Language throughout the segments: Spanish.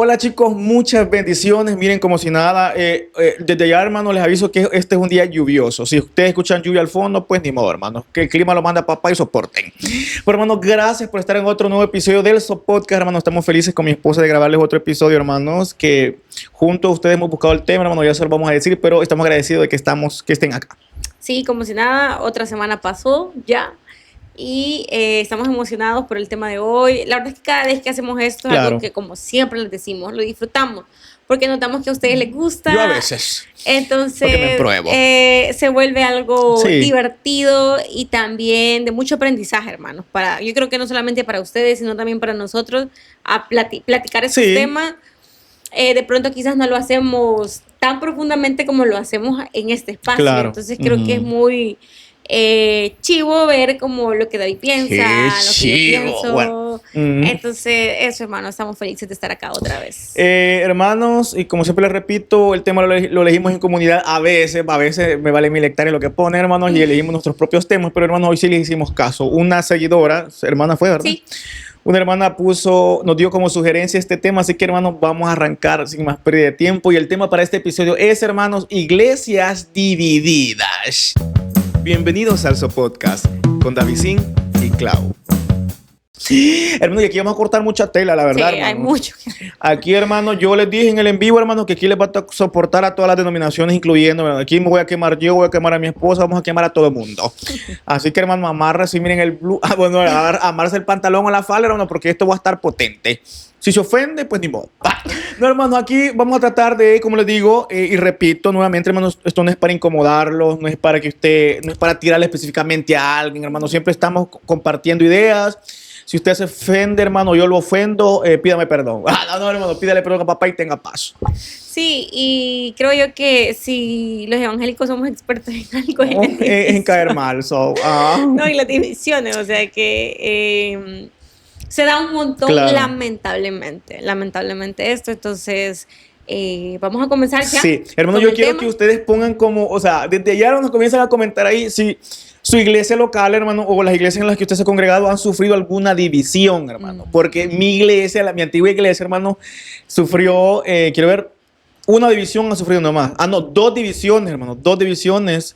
Hola chicos, muchas bendiciones. Miren, como si nada, desde ya, hermano, les aviso que este es un día lluvioso. Si ustedes escuchan lluvia al fondo, pues ni modo, hermano, que el clima lo manda papá y soporten. Pero, hermano, gracias por estar en otro nuevo episodio del So Podcast, hermano. Estamos felices con mi esposa de grabarles otro episodio, hermanos, que juntos ustedes hemos buscado el tema, hermano, ya se lo vamos a decir, pero estamos agradecidos de que estén acá. Sí, como si nada, otra semana pasó ya. Y estamos emocionados por el tema de hoy. La verdad es que cada vez que hacemos esto es algo que, como siempre les decimos, lo disfrutamos. Porque notamos que a ustedes les gusta. Yo a veces. Entonces, me pruebo. Se vuelve algo divertido y también de mucho aprendizaje, hermanos. Yo creo que no solamente para ustedes, sino también para nosotros, a platicar estos temas. De pronto quizás no lo hacemos tan profundamente como lo hacemos en este espacio. Claro. Entonces creo que es muy chivo ver como lo que David piensa, lo que yo pienso. Bueno. Entonces eso, hermano, estamos felices de estar acá otra vez. Hermanos, y como siempre les repito, el tema lo elegimos en comunidad. A veces me vale 1000 hectáreas lo que pone, hermanos, y elegimos nuestros propios temas, pero hermanos, hoy sí les hicimos caso. Una seguidora, hermana fue, ¿verdad? Sí. Una hermana nos dio como sugerencia este tema, así que, hermanos, vamos a arrancar sin más pérdida de tiempo. Y el tema para este episodio es, hermanos, iglesias divididas. Bienvenidos al So Podcast con Davidín y Clau. Hermano, y aquí vamos a cortar mucha tela, la verdad, sí, hermano. Hay mucho. Aquí, hermano, yo les dije en el en vivo, hermano, que aquí les va a soportar a todas las denominaciones, incluyendo, hermano. Aquí me voy a quemar yo, voy a quemar a mi esposa, vamos a quemar a todo el mundo. Así que, hermano, amarse, miren el blue. Bueno, amarse el pantalón o la falda, hermano, porque esto va a estar potente. Si se ofende, pues ni modo. No, hermano, aquí vamos a tratar de, como les digo, y repito nuevamente, hermanos, esto no es para incomodarlos, no es para no es para tirarle específicamente a alguien, hermano. Siempre estamos compartiendo ideas. Si usted se ofende, hermano, yo lo ofendo, pídame perdón. No, hermano, pídale perdón a papá y tenga paz. Sí, y creo yo que si los evangélicos somos expertos en algo, en caer mal. No, y las divisiones, o sea que se da un montón, claro. Lamentablemente esto, entonces vamos a comenzar ya. Sí, hermano, yo quiero que ustedes pongan como, o sea, desde allá nos comienzan a comentar ahí si su iglesia local, hermano, o las iglesias en las que usted se ha congregado han sufrido alguna división, hermano. Porque mi iglesia, mi antigua iglesia, hermano, sufrió, quiero ver, una división ha sufrido nomás. No, 2 divisiones, hermano, 2 divisiones.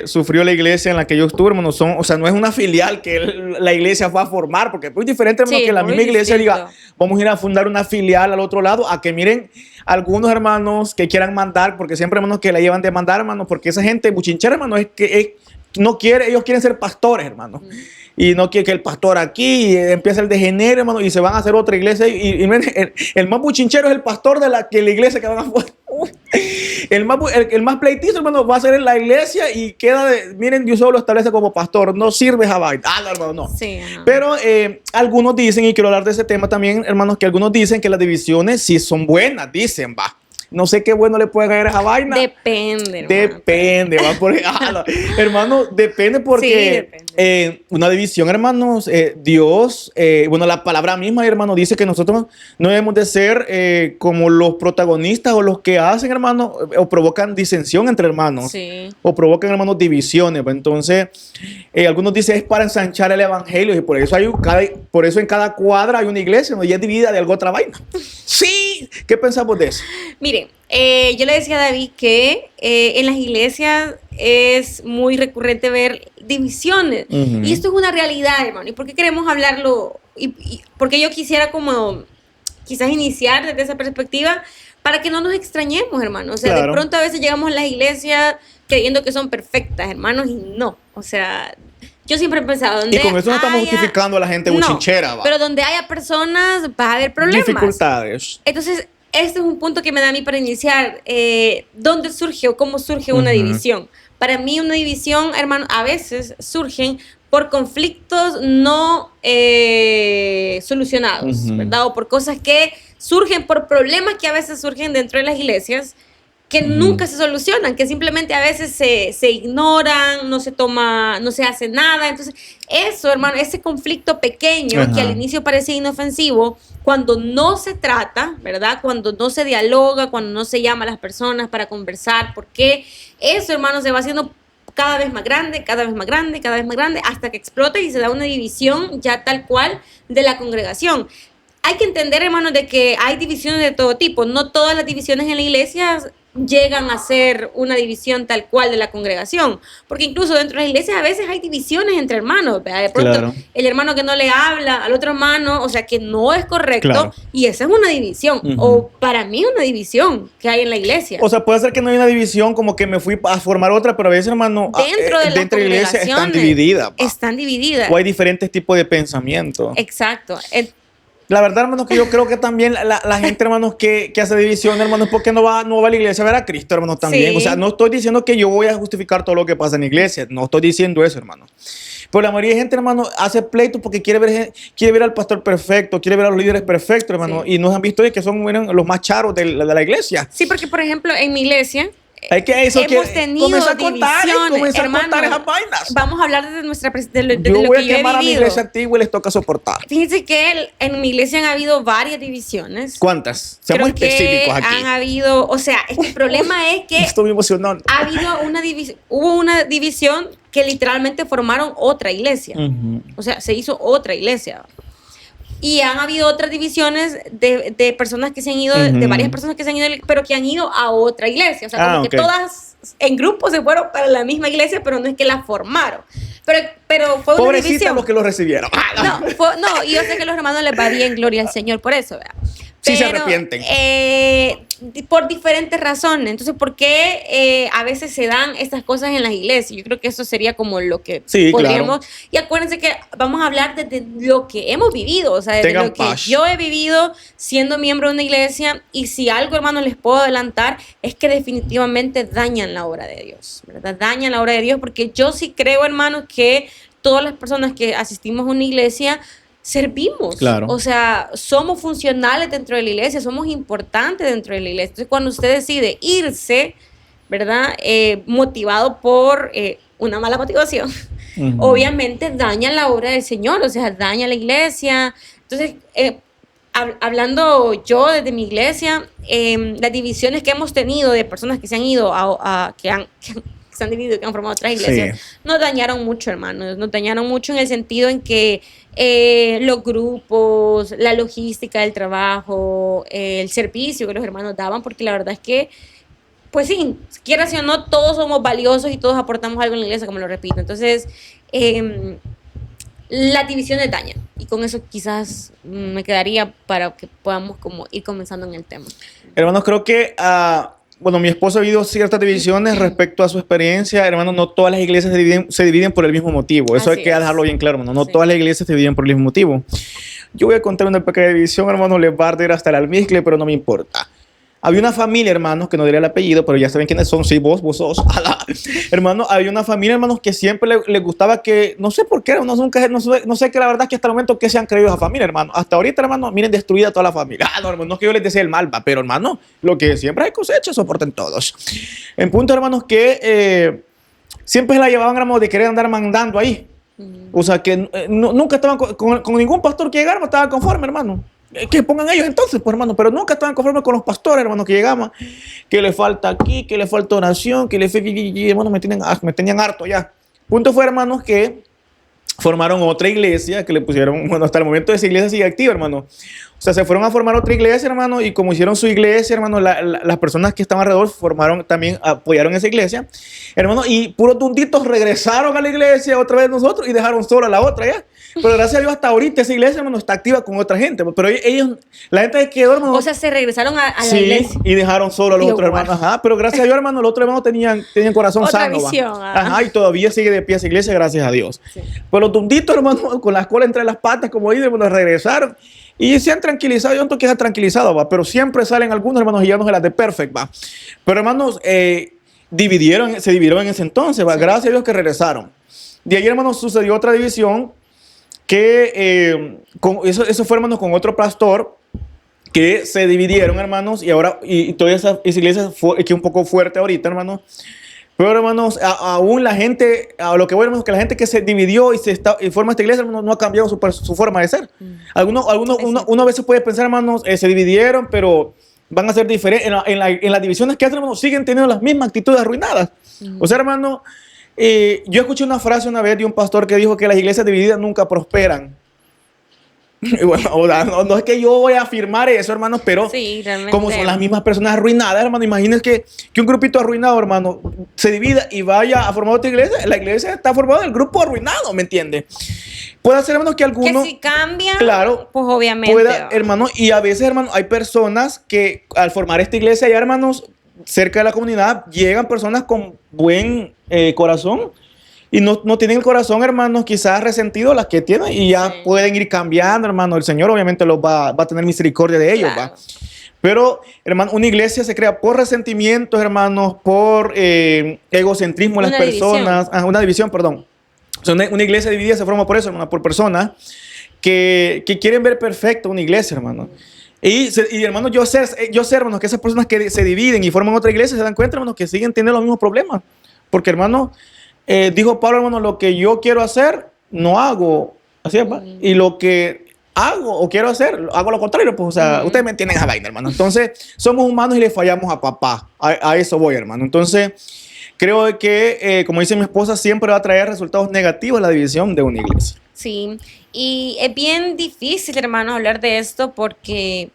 Sufrió la iglesia en la que yo estuve, hermano. O sea, no es una filial que la iglesia fue a formar, porque es muy diferente, hermano, que la misma iglesia diga, vamos a ir a fundar una filial al otro lado, a que miren algunos hermanos que quieran mandar, porque siempre, hermanos, que la llevan de mandar, hermano, porque esa gente buchinchera, hermano, no quiere, ellos quieren ser pastores, hermano. Y no quiere que el pastor aquí empiece el degenere, hermano, y se van a hacer otra iglesia. Y el más buchinchero es el pastor de la iglesia que van a formar. El más pleitizo, hermano, va a ser en la iglesia y miren, Dios solo lo establece como pastor, no sirve esa vaina. No, hermano, no. Sí, pero algunos dicen, y quiero hablar de ese tema también, hermanos, que algunos dicen que las divisiones sí son buenas, dicen, va. No sé qué bueno le puede caer a esa vaina. Depende, hermano. Depende, va por hermano, depende porque sí, depende. Una división, hermanos, Dios, bueno, la palabra misma, hermano, dice que nosotros no debemos de ser como los protagonistas o los que hacen, hermano, o provocan disensión entre hermanos. Sí. O provocan, hermanos, divisiones. Entonces, algunos dicen es para ensanchar el evangelio y por eso en cada cuadra hay una iglesia, ¿no? Y es dividida de alguna otra vaina. Sí. ¿Qué pensamos de eso? Mire, yo le decía a David que en las iglesias es muy recurrente ver divisiones. Y esto es una realidad, hermano. ¿Y por qué queremos hablarlo? Y porque yo quisiera como quizás iniciar desde esa perspectiva para que no nos extrañemos, hermano. O sea, claro. De pronto a veces llegamos a las iglesias creyendo que son perfectas, hermanos, y no. O sea, yo siempre he pensado... Y con eso no estamos justificando a la gente buchinchera, va. Pero donde haya personas va a haber problemas. Dificultades. Entonces, este es un punto que me da a mí para iniciar. ¿Dónde surge o cómo surge una división? Para mí una división, hermano, a veces surgen por conflictos no solucionados, ¿verdad? O por cosas que surgen, por problemas que a veces surgen dentro de las iglesias que nunca se solucionan, que simplemente a veces se ignoran, no se hace nada. Entonces, eso, hermano, ese conflicto pequeño que al inicio parecía inofensivo, cuando no se trata, ¿verdad? Cuando no se dialoga, cuando no se llama a las personas para conversar, porque eso, hermano, se va haciendo cada vez más grande, cada vez más grande, cada vez más grande, hasta que explota y se da una división ya tal cual de la congregación. hay que entender, hermanos, de que hay divisiones de todo tipo. No todas las divisiones en la iglesia llegan a ser una división tal cual de la congregación, porque incluso dentro de las iglesias a veces hay divisiones entre hermanos, ¿verdad? De pronto Claro. el hermano que no le habla al otro hermano, o sea que no es correcto, Claro. y esa es una división, o para mí es una división que hay en la iglesia. O sea, puede ser que no hay una división, como que me fui a formar otra, pero a veces, hermano, Dentro de las dentro de la iglesia están congregaciones divididas. Pa. están divididas. O hay diferentes tipos de pensamiento. Exacto. La verdad, hermanos, que yo creo que también la gente, hermanos, que hace división, hermanos, porque no va a la iglesia a ver a Cristo, hermanos, también. Sí. O sea, no estoy diciendo que yo voy a justificar todo lo que pasa en la iglesia. No estoy diciendo eso, hermano. Pero la mayoría de gente, hermano, hace pleito porque quiere ver al pastor perfecto, quiere ver a los líderes perfectos, hermano. Sí. Y nos han visto que son, miren, los más charos de la iglesia. Sí, porque por ejemplo en mi iglesia Hay que eso hemos tenido comenzar a contar, divisiones, comenzar a hermano. contar esas vainas. Vamos a hablar de nuestra de lo Yo que voy a yo he quemar a mi vivido. iglesia antigua y les toca soportar. Fíjense que en mi iglesia han habido varias divisiones. ¿Cuántas? Seamos Creo que específicos aquí. han habido, o sea, es que el problema es que Estoy emocionando. ha habido hubo una división que literalmente formaron otra iglesia. Ujú. O sea, se hizo otra iglesia. Y han habido otras divisiones de personas que se han ido, de varias personas que se han ido, pero que han ido a otra iglesia. O sea, como que ok. todas en grupo se fueron para la misma iglesia, pero no es que la formaron. Pero fue una Pobrecitos división. los que lo recibieron. No, y yo sé que a los hermanos les va bien, gloria al Señor por eso, ¿verdad? Sí se arrepienten. Por diferentes razones. Entonces, ¿por qué a veces se dan estas cosas en las iglesias? Yo creo que eso sería como lo que Sí, podríamos... claro. Y acuérdense que vamos a hablar desde lo que hemos vivido, o sea, desde Tengan lo que paz. yo he vivido siendo miembro de una iglesia. Y si algo, hermano, les puedo adelantar, es que definitivamente dañan la obra de Dios, ¿verdad? Dañan la obra de Dios, porque yo sí creo, hermanos, que todas las personas que asistimos a una iglesia servimos. Claro. O sea, somos funcionales dentro de la iglesia, somos importantes dentro de la iglesia. Entonces, cuando usted decide irse, ¿verdad? Motivado por una mala motivación, obviamente daña la obra del Señor, o sea, daña la iglesia. Entonces, hablando yo desde mi iglesia, las divisiones que hemos tenido de personas que se han ido que se han dividido, que han formado otras iglesias, Sí. nos dañaron mucho, hermanos. Nos dañaron mucho en el sentido en que los grupos, la logística del trabajo, el servicio que los hermanos daban, porque la verdad es que, pues sí, quiera o no, todos somos valiosos y todos aportamos algo en la iglesia, como lo repito. Entonces, las divisiones dañan. Y con eso quizás me quedaría para que podamos como ir comenzando en el tema. Hermanos, creo que, bueno, mi esposo ha vivido ciertas divisiones respecto a su experiencia. Hermanos, no todas las iglesias se dividen por el mismo motivo. Eso Así hay que es. dejarlo bien claro, hermano. No Sí. todas las iglesias se dividen por el mismo motivo. Yo voy a contar una pequeña división, hermano. Les va a arder hasta el almizcle, pero no me importa. Había una familia, hermanos, que no diré el apellido, pero ya saben quiénes son. Sí, vos sos. Hermano, había una familia, hermanos, que siempre les gustaba que, no sé por qué, hermanos, no sé que la verdad es que hasta el momento que se han creído esa familia, hermano. Hasta ahorita, hermano, miren, destruida toda la familia. No, hermano, no es que yo les desee el mal, va, pero, hermano, lo que siempre hay cosecha, soporten todos. En punto, hermanos, que siempre se la llevaban, hermanos, de querer andar mandando ahí. O sea, que nunca estaban con ningún pastor que llegara, no estaban conformes, hermano. Que pongan ellos entonces, pues, hermano, pero nunca estaban conformes con los pastores, hermano, que llegaban, que le falta aquí, que le falta oración, que le falta, hermano, me tenían harto ya. Punto fue, hermanos, que formaron otra iglesia, que le pusieron, bueno, hasta el momento esa iglesia sigue activa, hermano. O sea, se fueron a formar otra iglesia, hermano, y como hicieron su iglesia, hermano, las personas que estaban alrededor apoyaron esa iglesia, hermano, y puros tunditos regresaron a la iglesia otra vez nosotros y dejaron sola a la otra ya. Pero gracias a Dios hasta ahorita esa iglesia, hermano, está activa con otra gente. Pero ellos, la gente que quedó, hermano. O sea, se regresaron a la sí, iglesia. y dejaron solo a los Dios otros guarde. hermanos. Ajá, pero gracias a Dios, hermano, los otros hermanos tenían corazón Otra sano. Va. visión, Ajá, y todavía sigue de pie esa iglesia, gracias a Dios. Sí. Pero los tunditos, hermano, con las colas entre las patas, como dicen, hermano, regresaron. Y se han tranquilizado, yo no tengo que ser tranquilizado, va, pero siempre salen algunos hermanos y ya no se las de perfect, va. Pero hermanos, se dividieron en ese entonces, va. Sí. Gracias a Dios que regresaron. De ahí, hermanos, sucedió otra división que eso fue, hermanos, con otro pastor que se dividieron, hermanos, y ahora, y toda esa iglesia fue que un poco fuerte ahorita, hermanos. Pero, hermanos, aún la gente, a lo que voy, hermanos, que la gente que se dividió y forma esta iglesia, hermanos, no ha cambiado su forma de ser. Uno a veces puede pensar, hermanos, se dividieron, pero van a ser diferentes. En las divisiones que hacen, hermanos, siguen teniendo las mismas actitudes arruinadas. O sea, hermano, yo escuché una frase una vez de un pastor que dijo que las iglesias divididas nunca prosperan. Y bueno, o sea, no es que yo voy a afirmar eso, hermanos, pero Sí, realmente. como son las mismas personas arruinadas, hermano, imagínense que un grupito arruinado, hermano, se divida y vaya a formar otra iglesia. La iglesia está formada del grupo arruinado, ¿me entiende? Puede ser, hermano, que Que algunos... si cambia, Claro, pues obviamente. pueda, hermano, y a veces, hermano, hay personas que al formar esta iglesia ya, hermanos, cerca de la comunidad, llegan personas con buen corazón y no tienen el corazón, hermanos, quizás resentido las que tienen y ya Sí. pueden ir cambiando, hermano. El Señor obviamente los va a tener misericordia de ellos, Claro. va. Pero, hermano, una iglesia se crea por resentimientos, hermanos, por egocentrismo de las Una división. personas. Una división, perdón. O sea, una iglesia dividida se forma por eso, hermano, por personas que quieren ver perfecto una iglesia, hermano. Y hermano, yo sé, hermano, que esas personas que se dividen y forman otra iglesia se dan cuenta, hermano, que siguen teniendo los mismos problemas. Porque, hermano, dijo Pablo, hermano, lo que yo quiero hacer, no hago. Así es, ¿va? Y lo que hago o quiero hacer, hago lo contrario. Pues, o sea, ustedes me entienden esa vaina, hermano. Entonces, somos humanos y le fallamos a papá. A eso voy, hermano. Entonces, creo que, como dice mi esposa, siempre va a traer resultados negativos la división de una iglesia. Sí, y es bien difícil, hermanos, hablar de esto porque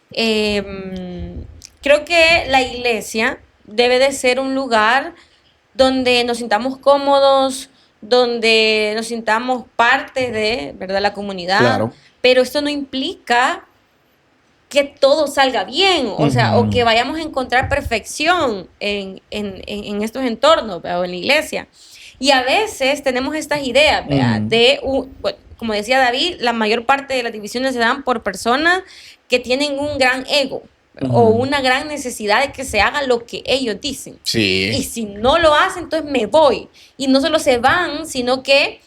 creo que la iglesia debe de ser un lugar donde nos sintamos cómodos, donde nos sintamos parte de, ¿verdad?, la comunidad. Claro. Pero esto no implica que todo salga bien, o sea, o que vayamos a encontrar perfección en estos entornos, ¿verdad?, o en la iglesia. Y a veces tenemos estas ideas, ¿verdad?, bueno, como decía David, la mayor parte de las divisiones se dan por personas que tienen un gran ego o una gran necesidad de que se haga lo que ellos dicen. Sí. Y si no lo hacen, entonces me voy. Y no solo se van, sino que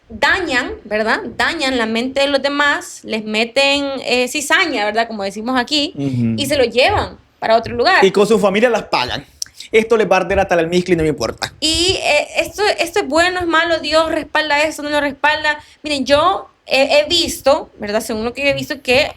dañan, ¿verdad? Dañan la mente de los demás, les meten cizaña, ¿verdad? Como decimos aquí, y se lo llevan para otro lugar. Y con su familia las pagan. Esto les va a arder hasta el almizcle y no me importa. Y esto es bueno, es malo, Dios respalda eso, no lo respalda. Miren, yo he visto, ¿verdad? Según lo que yo he visto, que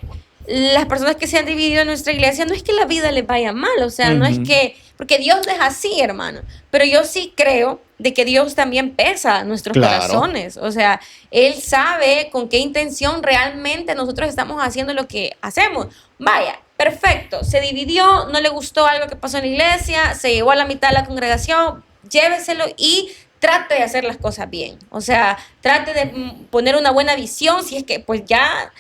las personas que se han dividido en nuestra iglesia, no es que la vida les vaya mal, o sea, no es que, porque Dios es así, hermano, pero yo sí creo de que Dios también pesa nuestros corazones, o sea, Él sabe con qué intención realmente nosotros estamos haciendo lo que hacemos. Vaya, perfecto, se dividió, no le gustó algo que pasó en la iglesia, se llevó a la mitad de la congregación, lléveselo y trate de hacer las cosas bien, o sea, trate de poner una buena visión, si es que pues ya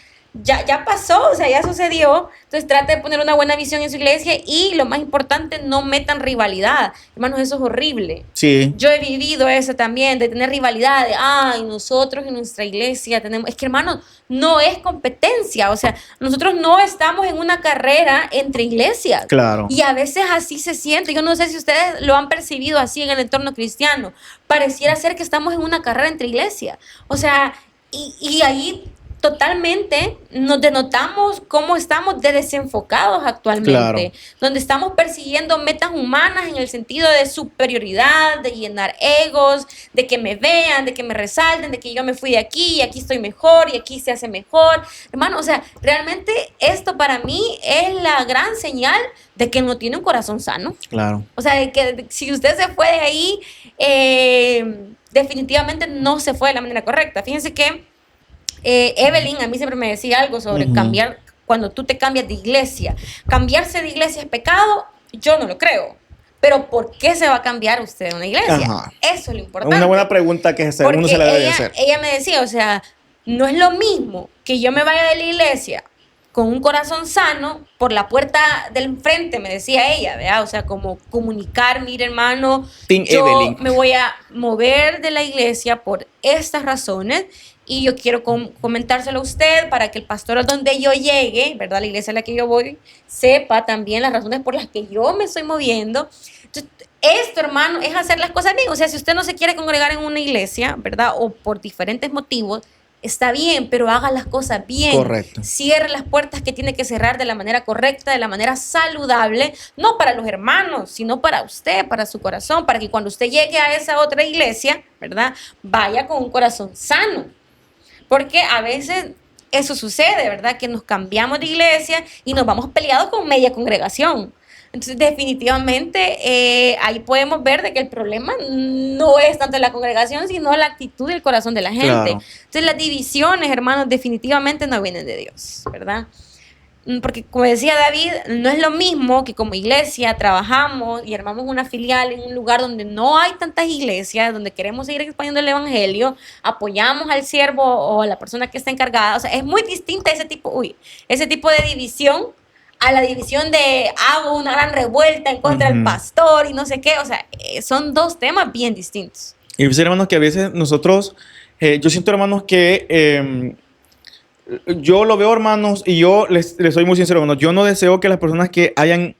pasó, o sea, ya sucedió. Entonces trate de poner una buena visión en su iglesia y lo más importante, no metan rivalidad. Hermanos, eso es horrible. Sí. Yo he vivido eso también, de tener rivalidad, de, ay, nosotros en nuestra iglesia tenemos... Es que, hermanos, no es competencia, o sea, nosotros no estamos en una carrera entre iglesias. Claro. Y a veces así se siente. Yo no sé si ustedes lo han percibido así en el entorno cristiano. Pareciera ser que estamos en una carrera entre iglesias. O sea, y ahí... totalmente nos denotamos cómo estamos de desenfocados actualmente, Claro. donde estamos persiguiendo metas humanas en el sentido de superioridad, de llenar egos, de que me vean, de que me resalten, de que yo me fui de aquí y aquí estoy mejor y aquí se hace mejor. Hermano, o sea, realmente esto para mí es la gran señal de que no tiene un corazón sano. Claro. O sea, de que si usted se fue de ahí, definitivamente no se fue de la manera correcta. Fíjense que Evelyn a mí siempre me decía algo sobre cambiar, cuando tú te cambias de iglesia. Cambiarse de iglesia es pecado, yo no lo creo. Pero ¿por qué se va a cambiar usted de una iglesia? Ajá. Eso es lo importante. Una buena pregunta que Porque uno se la debe de hacer. ella me decía, o sea, no es lo mismo que yo me vaya de la iglesia con un corazón sano por la puerta del frente, me decía ella, ¿verdad? O sea, como comunicar, mire, hermano, Team yo Evelyn. me voy a mover de la iglesia por estas razones y yo quiero comentárselo a usted para que el pastor a donde yo llegue, ¿verdad?, la iglesia a la que yo voy, sepa también las razones por las que yo me estoy moviendo. Entonces, esto, hermano, es hacer las cosas bien. O sea, si usted no se quiere congregar en una iglesia, ¿verdad?, o por diferentes motivos, está bien, pero haga las cosas bien. Correcto. Cierre las puertas que tiene que cerrar de la manera correcta, de la manera saludable, no para los hermanos, sino para usted, para su corazón, para que cuando usted llegue a esa otra iglesia, ¿verdad?, vaya con un corazón sano. Porque a veces eso sucede, ¿verdad?, que nos cambiamos de iglesia y nos vamos peleados con media congregación. Entonces, definitivamente, ahí podemos ver de que el problema no es tanto la congregación, sino la actitud y el corazón de la gente. Claro. Entonces, las divisiones, hermanos, definitivamente no vienen de Dios, ¿verdad? Porque como decía David, no es lo mismo que como iglesia trabajamos y armamos una filial en un lugar donde no hay tantas iglesias, donde queremos seguir expandiendo el evangelio, apoyamos al siervo o a la persona que está encargada. O sea, es muy distinta ese tipo de división a la división de hago una gran revuelta en contra del pastor y no sé qué. O sea, son dos temas bien distintos. Y dice, hermanos, que a veces nosotros, yo siento, hermanos, que yo lo veo, hermanos, y yo les soy muy sincero, hermanos, yo no deseo que las personas que hayan,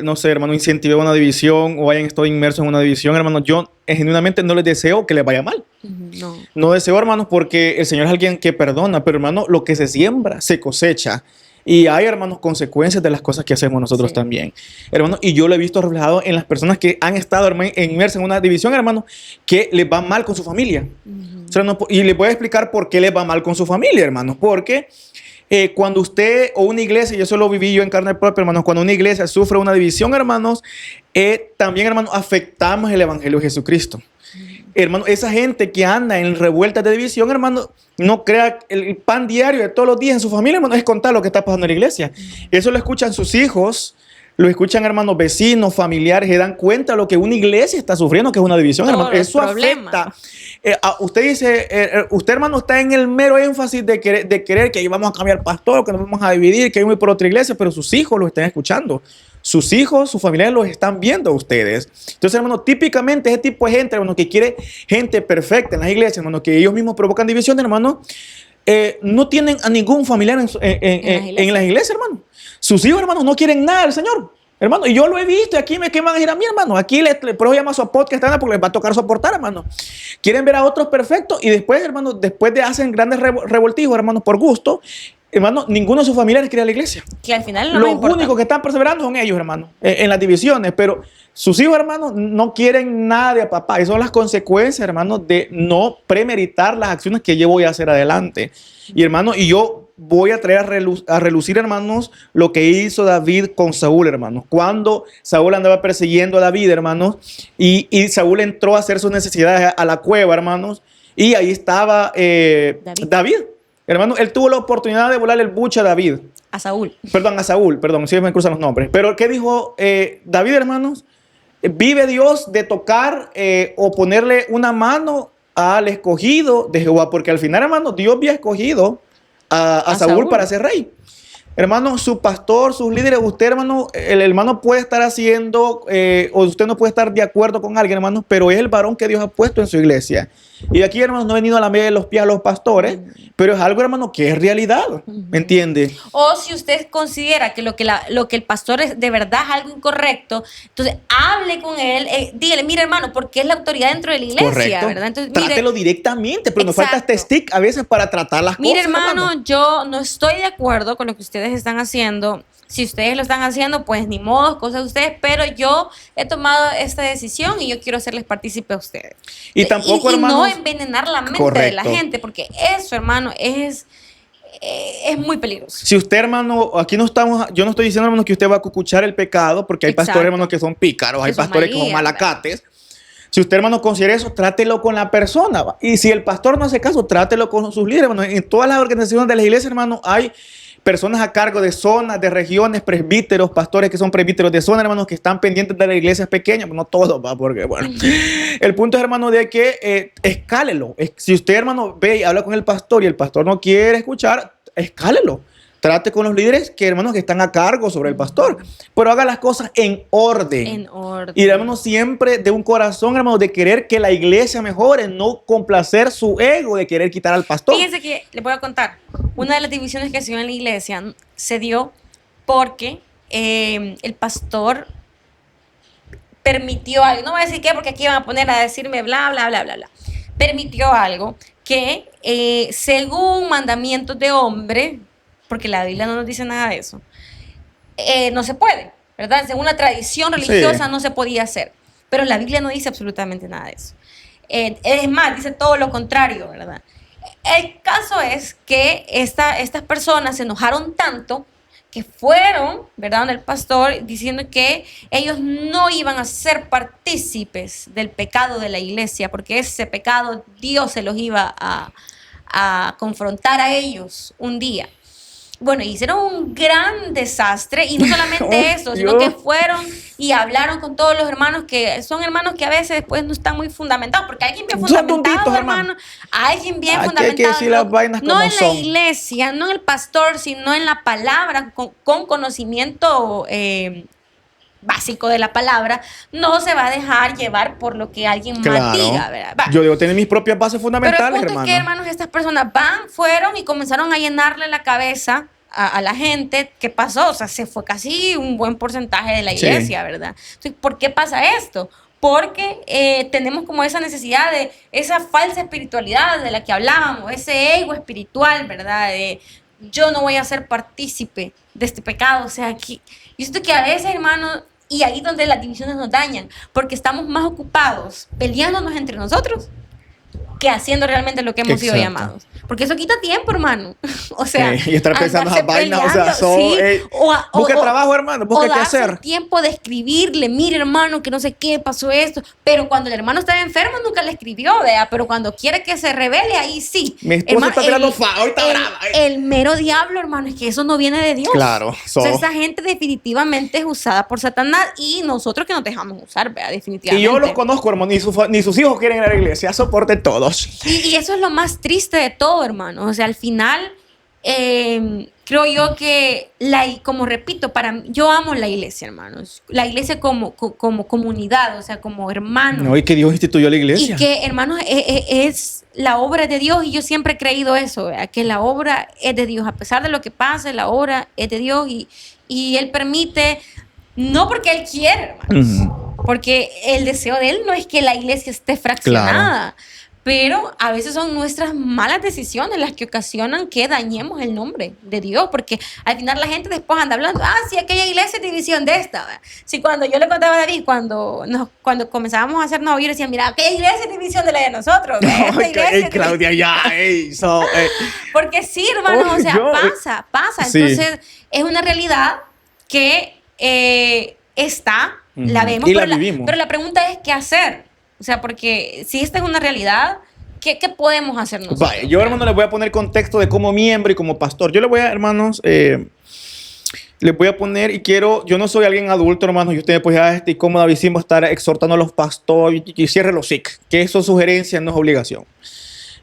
no sé, hermano, incentivado una división o hayan estado inmersos en una división, hermanos, yo genuinamente no les deseo que les vaya mal. No. No deseo, hermanos, porque el Señor es alguien que perdona, pero, hermano, lo que se siembra, se cosecha. Y hay, hermanos, consecuencias de las cosas que hacemos nosotros también. Hermanos, y yo lo he visto reflejado en las personas que han estado, hermano, inmersas en una división, hermanos, que les va mal con su familia. O sea, y les voy a explicar por qué les va mal con su familia, hermanos. Porque cuando usted o una iglesia, y eso lo viví yo en carne propia, hermanos, cuando una iglesia sufre una división, hermanos, también, hermanos, afectamos el evangelio de Jesucristo. Hermano, esa gente que anda en revueltas de división, hermano, no crea el pan diario de todos los días en su familia, hermano, es contar lo que está pasando en la iglesia. Eso lo escuchan sus hijos, lo escuchan, hermanos, vecinos, familiares, se dan cuenta de lo que una iglesia está sufriendo, que es una división, hermano. Eso afecta. Usted dice, usted, hermano, está en el mero énfasis de querer que ahí vamos a cambiar pastor, que nos vamos a dividir, que hay muy por otra iglesia, pero sus hijos lo están escuchando. Sus hijos, sus familiares los están viendo a ustedes. Entonces, hermano, típicamente ese tipo de gente, hermano, que quiere gente perfecta en las iglesias, hermano, que ellos mismos provocan división, hermano, no tienen a ningún familiar en las iglesias, hermano. Sus hijos, hermano, no quieren nada del Señor. Hermano, y yo lo he visto, y aquí ¿qué van a decir a mí, hermano? Aquí pero llama su podcast porque les va a tocar soportar, hermano. Quieren ver a otros perfectos y después, hermano, después de hacen grandes revoltijos, hermano, por gusto, hermano, ninguno de sus familiares quiere a la iglesia. Que al final no Los únicos que están perseverando son ellos, hermano, en las divisiones, pero sus hijos, hermano, no quieren nada de papá. Esas son las consecuencias, hermano, de no premeditar las acciones que yo voy a hacer adelante. Y, hermano, y yo voy a traer a relucir, hermanos, lo que hizo David con Saúl, hermanos. Cuando Saúl andaba persiguiendo a David, hermanos, y Saúl entró a hacer sus necesidades a la cueva, hermanos, y ahí estaba David. Hermano, él tuvo la oportunidad de volarle el buche a David. A Saúl, Si me cruzan los nombres. Pero ¿qué dijo David, hermanos? Vive Dios de tocar o ponerle una mano al escogido de Jehová, porque al final, hermano, Dios había escogido a Saúl para ser rey. Hermano, su pastor, sus líderes, usted, hermano, el hermano puede estar haciendo, o usted no puede estar de acuerdo con alguien, hermano, pero es el varón que Dios ha puesto en su iglesia. Y aquí, hermanos, no he venido a la media de los pies a los pastores, pero es algo, hermano, que es realidad, ¿me entiende? O si usted considera que lo que el pastor es de verdad es algo incorrecto, entonces hable con él, dígale, mire, hermano, porque es la autoridad dentro de la iglesia, Correcto. ¿verdad? Entonces, trátelo directamente, pero nos falta este stick a veces para tratar las mire, cosas, hermano, yo no estoy de acuerdo con lo que ustedes están haciendo. Si ustedes lo están haciendo, pues ni modo, cosas de ustedes, pero yo he tomado esta decisión y yo quiero hacerles partícipe a ustedes. Y tampoco, hermano, no envenenar la mente de la gente, porque eso, hermano, es muy peligroso. Si usted, hermano, yo no estoy diciendo, hermano, que usted va a cucuchar el pecado, porque hay pastores, hermano, que son pícaros, hay pastores que son malacates. Si usted, hermano, considera eso, trátelo con la persona. Y si el pastor no hace caso, trátelo con sus líderes, hermano. En todas las organizaciones de la iglesia, hermano, hay personas a cargo de zonas, de regiones, presbíteros, pastores que son presbíteros de zona, hermanos, que están pendientes de las iglesias pequeñas, no todos, porque, bueno. El punto es, hermano, de que escálelo. Si usted, hermano, ve y habla con el pastor y el pastor no quiere escuchar, escálelo. Trate con los líderes que, hermanos, que están a cargo sobre el pastor, pero haga las cosas en orden. En orden. Y, hermano, siempre de un corazón, hermano, de querer que la iglesia mejore, no complacer su ego de querer quitar al pastor. Fíjense que le voy a contar, una de las divisiones que se dio en la iglesia se dio porque el pastor permitió algo, no voy a decir qué, porque aquí van a poner a decirme bla, bla, bla, bla, bla. Permitió algo que según mandamientos de hombre, porque la Biblia no nos dice nada de eso, no se puede, ¿verdad? Según la tradición religiosa no se podía hacer, pero la Biblia no dice absolutamente nada de eso. Es más, dice todo lo contrario, ¿verdad? El caso es que estas personas se enojaron tanto que fueron, ¿verdad?, donde el pastor, diciendo que ellos no iban a ser partícipes del pecado de la iglesia, porque ese pecado Dios se los iba a confrontar a ellos un día. Bueno, hicieron un gran desastre y no solamente eso, sino que fueron y hablaron con todos los hermanos que son hermanos que a veces después no están muy fundamentados, porque alguien bien fundamentado, hermano, alguien bien fundamentado, hay que decir las vainas no como en son. la iglesia, no en el pastor, sino en la palabra, con conocimiento básico de la palabra, no se va a dejar llevar por lo que alguien más diga, ¿verdad? Va. Yo debo tener mis propias bases Pero fundamentales, el punto es que, hermanos, estas personas fueron y comenzaron a llenarle la cabeza a la gente. ¿Qué pasó? O sea, se fue casi un buen porcentaje de la iglesia, ¿verdad? Entonces, ¿por qué pasa esto? Porque tenemos como esa necesidad de esa falsa espiritualidad de la que hablábamos, ese ego espiritual, ¿verdad? De yo no voy a ser partícipe de este pecado. O sea, aquí, yo siento que a veces, hermanos, y ahí donde las divisiones nos dañan, porque estamos más ocupados peleándonos entre nosotros que haciendo realmente lo que hemos sido llamados. Porque eso quita tiempo, hermano. O sea, y estar pensando esas vainas, o sea, busque trabajo, hermano, busque qué hacer. Tiempo de escribirle, mire, hermano, que no sé qué, pasó esto. Pero cuando el hermano estaba enfermo, nunca le escribió, vea. Pero cuando quiere que se revele, ahí sí. Mi esposa está tirando ahorita brava. El mero diablo, hermano, es que eso no viene de Dios. Claro. O sea, esa gente definitivamente es usada por Satanás y nosotros que nos dejamos usar, vea, definitivamente. Y yo los conozco, hermano, ni sus hijos quieren ir a la iglesia, soporten todos. Y eso es lo más triste de todo, hermano. O sea, al final, creo yo que, como repito, yo amo la iglesia, hermanos. La iglesia como comunidad, o sea, como hermanos. No, y que Dios instituyó la iglesia. Y que, hermanos, es la obra de Dios. Y yo siempre he creído eso, ¿verdad? Que la obra es de Dios. A pesar de lo que pase, la obra es de Dios. Y Él permite, no porque Él quiere, hermanos. Porque el deseo de Él no es que la iglesia esté fraccionada. Claro. Pero a veces son nuestras malas decisiones las que ocasionan que dañemos el nombre de Dios, porque al final la gente después anda hablando, sí, aquella iglesia es división de esta. Sí, cuando yo le contaba a David, cuando comenzábamos a hacer novios, yo decía, mira, aquella iglesia es división de la de nosotros. No, Claudia, ya, porque sí, hermano, o sea, pasa. Sí. Entonces, es una realidad que está, la vemos, y la vivimos. Pero la pregunta es, ¿qué hacer? O sea, porque si esta es una realidad, ¿qué podemos hacer nosotros? Vaya, yo, hermano, les voy a poner contexto de como miembro y como pastor. Yo les voy a, hermanos, les voy a poner y yo no soy alguien adulto, hermanos, y ustedes pues ya estoy cómodísimo estar exhortando a los pastores y cierre los SIC, que eso es sugerencia, no es obligación.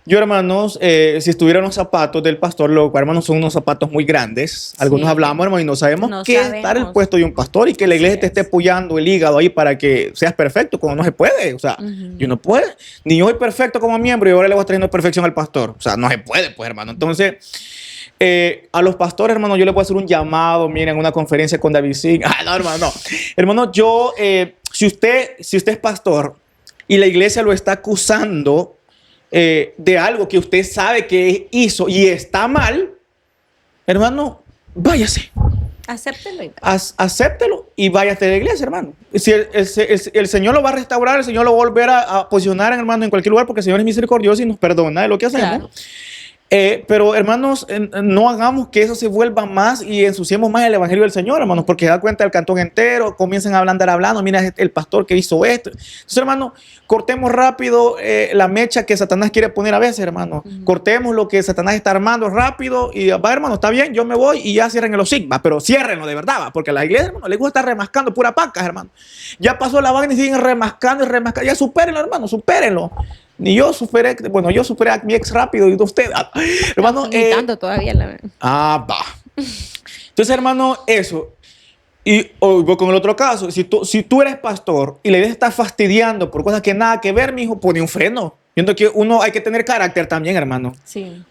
Yo, hermanos, si estuvieran los zapatos del pastor, hermanos, son unos zapatos muy grandes. Algunos hablamos, hermanos, y no sabemos qué es estar el puesto de un pastor y que la iglesia te esté apoyando el hígado ahí para que seas perfecto, cuando no se puede. O sea, yo no puedo. Ni yo soy perfecto como miembro y ahora le voy trayendo perfección al pastor. O sea, no se puede, pues, hermano. Entonces, a los pastores, hermano, yo les voy a hacer un llamado, miren, una conferencia con David Singh. No, hermano, no. Hermano, si usted es pastor y la iglesia lo está acusando de algo que usted sabe que hizo y está mal, hermano, váyase. Acéptelo. Acéptelo y váyase de la iglesia, hermano. Si el Señor lo va a restaurar, el Señor lo va a volver a posicionar, hermano, en cualquier lugar, porque el Señor es misericordioso y nos perdona de lo que hacemos. Claro. Pero, hermanos, no hagamos que eso se vuelva más y ensuciemos más el evangelio del Señor, hermanos, porque da cuenta el cantón entero, comienzan a andar hablando, mira el pastor que hizo esto. Entonces, hermanos, cortemos rápido la mecha que Satanás quiere poner a veces, hermanos. Cortemos lo que Satanás está armando rápido y va, hermano, está bien, yo me voy y ya cierren el hocico, pero ciérrenlo de verdad, va, porque a la iglesia, hermano, les gusta estar remascando pura pacas, hermano. Ya pasó la vaina y siguen remascando y remascando. Ya supérenlo, hermano, supérenlo. Yo superé a mi ex rápido y usted, hermano. Ni tanto todavía, la verdad. Va. Entonces, hermano, eso. Y voy con el otro caso. Si tú eres pastor y la iglesia está fastidiando por cosas que nada que ver, mijo, pone un freno. Siento que uno hay que tener carácter también, hermano. Sí.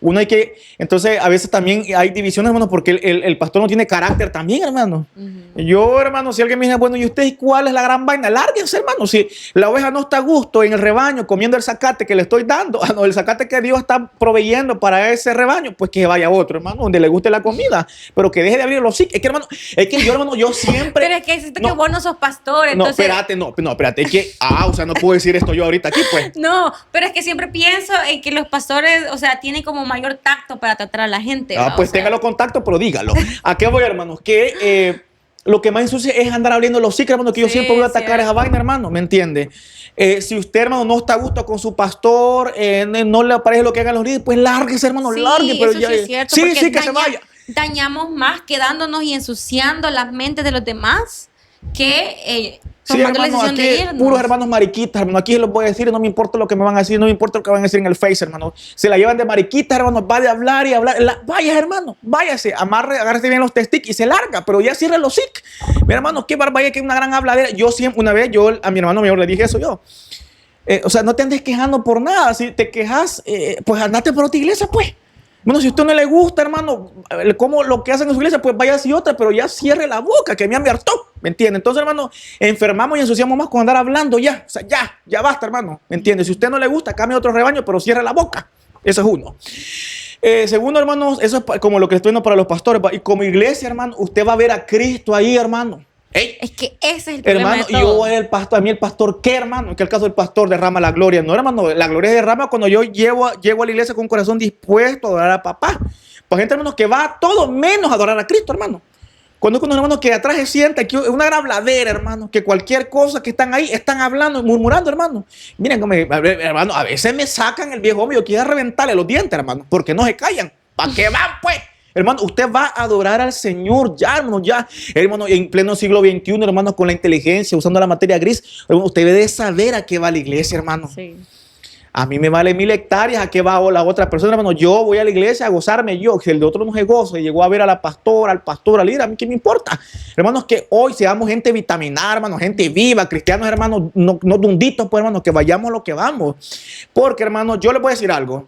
Entonces, a veces también hay divisiones, hermano, porque el pastor no tiene carácter también, hermano. Yo, hermano, si alguien me dice, bueno, ¿y ustedes cuál es la gran vaina? Lárguense, hermano. Si la oveja no está a gusto en el rebaño comiendo el zacate que le estoy dando, el zacate que Dios está proveyendo para ese rebaño, pues que vaya a otro, hermano, donde le guste la comida, pero que deje de abrir los hocico. Hermano, yo siempre... Pero es que existe que vos no sos pastor, entonces... No, espérate. Es que, o sea, no puedo decir esto yo ahorita aquí, pues. No, pero es que siempre pienso en que los pastores, o sea, tienen como mayor tacto para tratar a la gente. Ah, pues téngalo contacto, pero dígalo. ¿A qué voy, hermanos? Que lo que más ensucia es andar abriendo los ciclos, hermano, que yo siempre voy a atacar esa vaina, hermano, ¿me entiende? Si usted, hermano, no está a gusto con su pastor, no le parece lo que hagan los líderes, pues lárguese, hermano, largue. Pero eso ya, sí es cierto. Sí, que se vaya. Dañamos más quedándonos y ensuciando las mentes de los demás que tomando la decisión de irnos. Puros hermanos mariquitas, hermano. Aquí les voy a decir, no me importa lo que me van a decir, no me importa lo que van a decir en el Face, hermano. Se la llevan de mariquitas, hermano. Vaya a hablar y hablar. Vaya, hermano, váyase, agárrese bien los testículos y se larga, pero ya cierre los sic. Mi hermano, qué barbaridad, que es una gran habladera. Yo siempre, una vez, a mi hermano mayor le dije eso yo. O sea, no te andes quejando por nada. Si te quejas, pues andate por otra iglesia, pues. Bueno, si a usted no le gusta, hermano, como lo que hacen en su iglesia, pues vaya así otra, pero ya cierre la boca, que me hartó, ¿me entiende? Entonces, hermano, enfermamos y ensuciamos más con andar hablando ya. O sea, ya basta, hermano, ¿me entiende? Si a usted no le gusta, cambie otro rebaño, pero cierre la boca. Eso es uno. Segundo, hermanos, eso es como lo que estoy viendo para los pastores. Y como iglesia, hermano, usted va a ver a Cristo ahí, hermano. Ey. Es que ese es el problema, hermano, de todo. yo voy al pastor, a mí el pastor, ¿qué, hermano? Que el caso del pastor derrama la gloria. No, hermano, la gloria se derrama cuando yo llego a la iglesia con un corazón dispuesto a adorar a papá. Pues gente, hermano, que va a todo menos a adorar a Cristo, hermano. Cuando un hermano que atrás se sienta, que es una gran habladera, hermano, que cualquier cosa que están ahí, están hablando, murmurando, hermano. Miren, hermano, a veces me sacan el viejo hombre, yo quiero reventarle los dientes, hermano, porque no se callan. ¿Para qué van, pues? Hermano, usted va a adorar al Señor ya, hermano, ya. Hermano, en pleno siglo XXI, hermano, con la inteligencia, usando la materia gris, hermano, usted debe saber a qué va la iglesia, hermano. Sí. A mí me vale 1000 hectáreas, ¿a qué va la otra persona, hermano? Yo voy a la iglesia a gozarme yo. Si el de otro no se goza y llegó a ver a la pastora, al pastor, al líder, ¿a mí qué me importa? Hermanos, que hoy seamos gente vitaminada, hermano, gente viva, cristianos, hermanos, no dunditos, pues, hermano, que vayamos a lo que vamos. Porque, hermano, yo le voy a decir algo.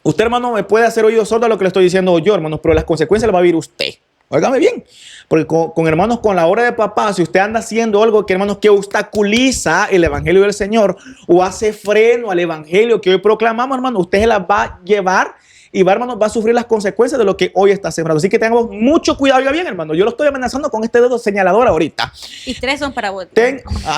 Usted, hermano, me puede hacer oído sordo a lo que le estoy diciendo yo, hermanos, pero las consecuencias las va a vivir usted. Óigame bien, porque con hermanos, con la hora de papá, si usted anda haciendo algo que, hermanos, que obstaculiza el evangelio del Señor o hace freno al evangelio que hoy proclamamos, hermano, usted se las va a llevar y va, hermano, va a sufrir las consecuencias de lo que hoy está sembrando. Así que tengamos mucho cuidado. Oiga bien, hermano, yo lo estoy amenazando con este dedo señalador ahorita. Y 3 son para vos.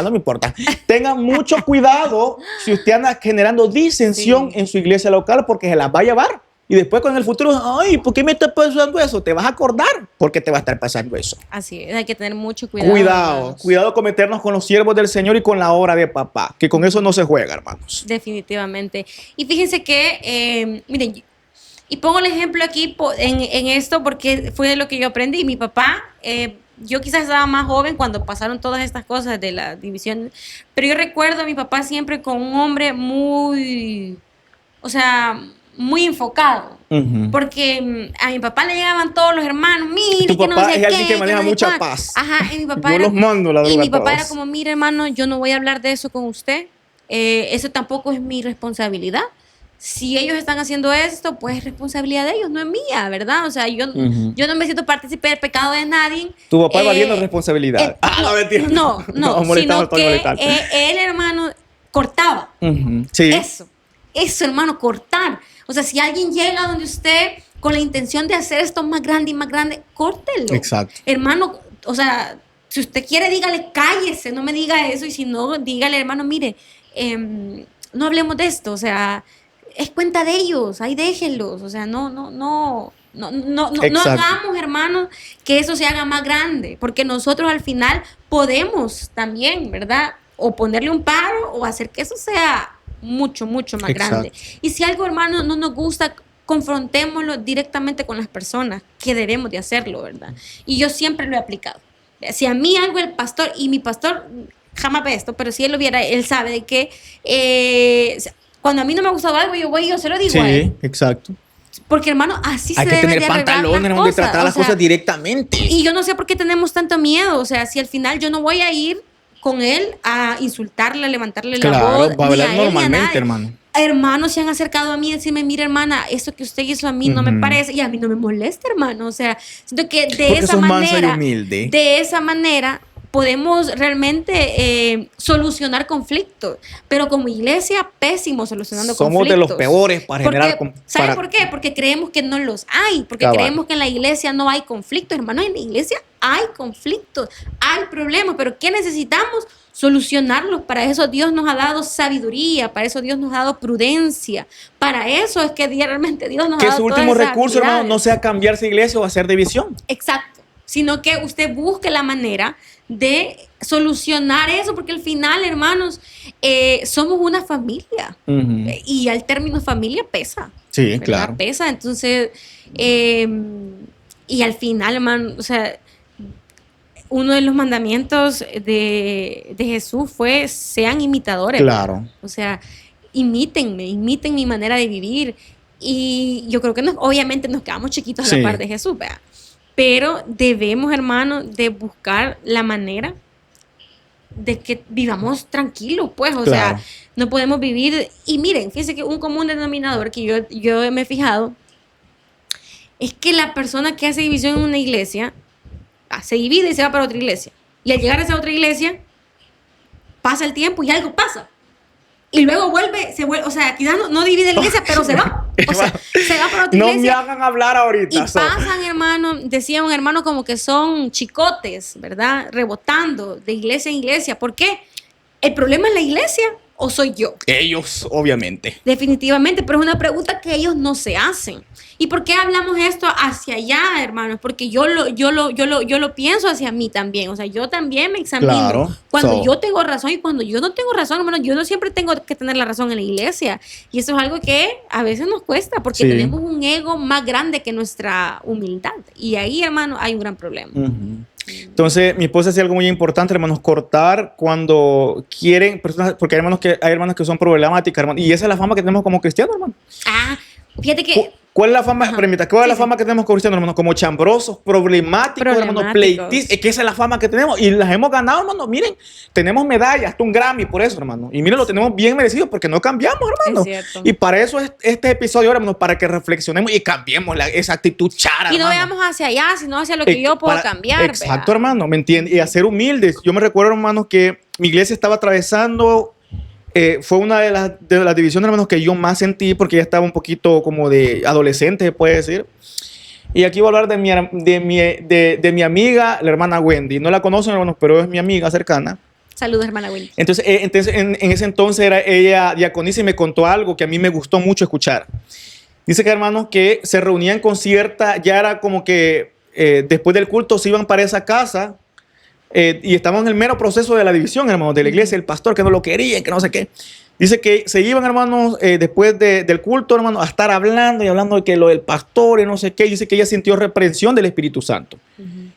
No me importa. Tenga mucho cuidado si usted anda generando disensión en su iglesia local, porque se las va a llevar. Y después con el futuro, ay, ¿por qué me está pasando eso? Te vas a acordar porque te va a estar pasando eso. Así es, hay que tener mucho cuidado. Cuidado con meternos con los siervos del Señor y con la obra de papá, que con eso no se juega, hermanos. Definitivamente. Y fíjense que, miren, y pongo el ejemplo aquí en esto porque fue de lo que yo aprendí. Mi papá, yo quizás estaba más joven cuando pasaron todas estas cosas de la división, pero yo recuerdo a mi papá siempre con un hombre muy, o sea, muy enfocado, porque a mi papá le llegaban todos los hermanos, mire, tu papá es alguien que maneja mucha paz. Ajá, y mi papá yo los mando la y mi papá era como, mire, hermano, yo no voy a hablar de eso con usted, eso tampoco es mi responsabilidad. Si ellos están haciendo esto, pues es responsabilidad de ellos, no es mía, ¿verdad? O sea, yo no me siento partícipe del pecado de nadie. Tu papá valiendo responsabilidad. No, sino que él, hermano, cortaba. Sí. Eso, hermano, cortar. O sea, si alguien llega donde usted con la intención de hacer esto más grande y más grande, córtelo. Exacto. Hermano, o sea, si usted quiere, dígale, cállese, no me diga eso. Y si no, dígale, hermano, mire, no hablemos de esto. O sea, es cuenta de ellos, ahí déjenlos. O sea, no hagamos, hermanos, que eso se haga más grande. Porque nosotros al final podemos también, ¿verdad? O ponerle un paro o hacer que eso sea mucho más grande. Y si algo, hermano, no nos gusta, confrontémoslo directamente con las personas que debemos de hacerlo, ¿verdad? Y yo siempre lo he aplicado. Si a mí algo el pastor, y mi pastor jamás ve esto, pero si él lo viera, él sabe de que cuando a mí no me ha gustado algo, yo se lo digo a él. Sí, exacto. Porque, hermano, así hay se debe de tener pantalones, hermano, de tratar las cosas directamente. Y yo no sé por qué tenemos tanto miedo. O sea, si al final yo no voy a ir con él a insultarle, a levantarle la voz. Claro, va a hablar normalmente, hermano. Hermanos se han acercado a mí y decirme, mira, hermana, eso que usted hizo a mí no me parece, y a mí no me molesta, hermano. O sea, siento que de esa manera podemos realmente solucionar conflictos, pero como iglesia, pésimo solucionando conflictos. Somos de los peores para generar conflictos. ¿Sabe por qué? Porque creemos que no los hay, porque creemos que en la iglesia no hay conflictos, hermano. En la iglesia hay conflictos, hay problemas, pero ¿qué necesitamos? Solucionarlos. Para eso Dios nos ha dado sabiduría, para eso Dios nos ha dado prudencia, para eso es que realmente Dios nos ha Que dado su todas último esas recurso, hermano, habilidades. no sea cambiarse iglesia o hacer división. Exacto, sino que usted busque la manera de solucionar eso, porque al final, hermanos, somos una familia. Ujú. Y al término familia pesa. Sí, ¿verdad? claro. Pesa, entonces, y al final, hermano, o sea, uno de los mandamientos de Jesús fue, sean imitadores. Claro. ¿verdad? O sea, imiten mi manera de vivir. Y yo creo que obviamente nos quedamos chiquitos a Sí. la par de Jesús, ¿verdad? Pero debemos, hermano, de buscar la manera de que vivamos tranquilos, pues, o Claro. sea, no podemos vivir. Y miren, fíjense que un común denominador que yo me he fijado es que la persona que hace división en una iglesia se divide y se va para otra iglesia. Y al llegar a esa otra iglesia, pasa el tiempo y algo pasa. Y luego se vuelve, o sea, quizás no divide la iglesia, pero se va. O sea, se va para otra No me iglesia. hagan hablar ahorita. Y pasan, hermano, decía un hermano, como que son chicotes, ¿verdad? Rebotando de iglesia en iglesia. ¿Por qué? ¿El problema es la iglesia o soy yo? Ellos, obviamente. Definitivamente, pero es una pregunta que ellos no se hacen. ¿Y por qué hablamos esto hacia allá, hermanos? Porque yo lo pienso hacia mí también. O sea, yo también me examino. Claro. Cuando yo tengo razón y cuando yo no tengo razón, hermano, yo no siempre tengo que tener la razón en la iglesia. Y eso es algo que a veces nos cuesta porque Sí. tenemos un ego más grande que nuestra humildad. Y ahí, hermano, hay un gran problema. Ujú. Entonces, mi esposa decía algo muy importante, hermanos, cortar cuando quieren personas, porque hay hermanos que son problemáticas, hermano, y esa es la fama que tenemos como cristianos, hermano. Ah, fíjate que... ¿Cuál es la fama, Ajá. permita, cuál es Sí, la sí. fama que tenemos como cristianos, hermano? Como chambrosos, problemáticos, hermano, pleitistas. Es que esa es la fama que tenemos y las hemos ganado, hermano. Miren, tenemos medallas, hasta un Grammy por eso, hermano. Y miren, lo tenemos bien merecido porque no cambiamos, hermano. Es cierto. Y para eso es este episodio, hermano, para que reflexionemos y cambiemos esa actitud chara, Y no hermano. veamos hacia allá, sino hacia lo que yo puedo cambiar. Exacto, ¿verdad? hermano, ¿me entiendes? Y a ser humildes. Yo me recuerdo, hermano, que mi iglesia estaba atravesando, fue una de las divisiones, hermanos, que yo más sentí porque ya estaba un poquito como de adolescente, se puede decir. Y aquí voy a hablar de mi amiga, la hermana Wendy. No la conocen, hermanos, pero es mi amiga cercana. Saludos, hermana Wendy. Entonces en ese entonces era ella diaconisa y me contó algo que a mí me gustó mucho escuchar. Dice que, hermanos, que se reunían con cierta, ya era como que después del culto se iban para esa casa y estaban en el mero proceso de la división, hermanos, de la iglesia, el pastor que no lo quería, que no sé qué. Dice que se iban, hermanos, después del culto, hermanos, a estar hablando y hablando de que lo del pastor y no sé qué. Dice que ella sintió reprensión del Espíritu Santo.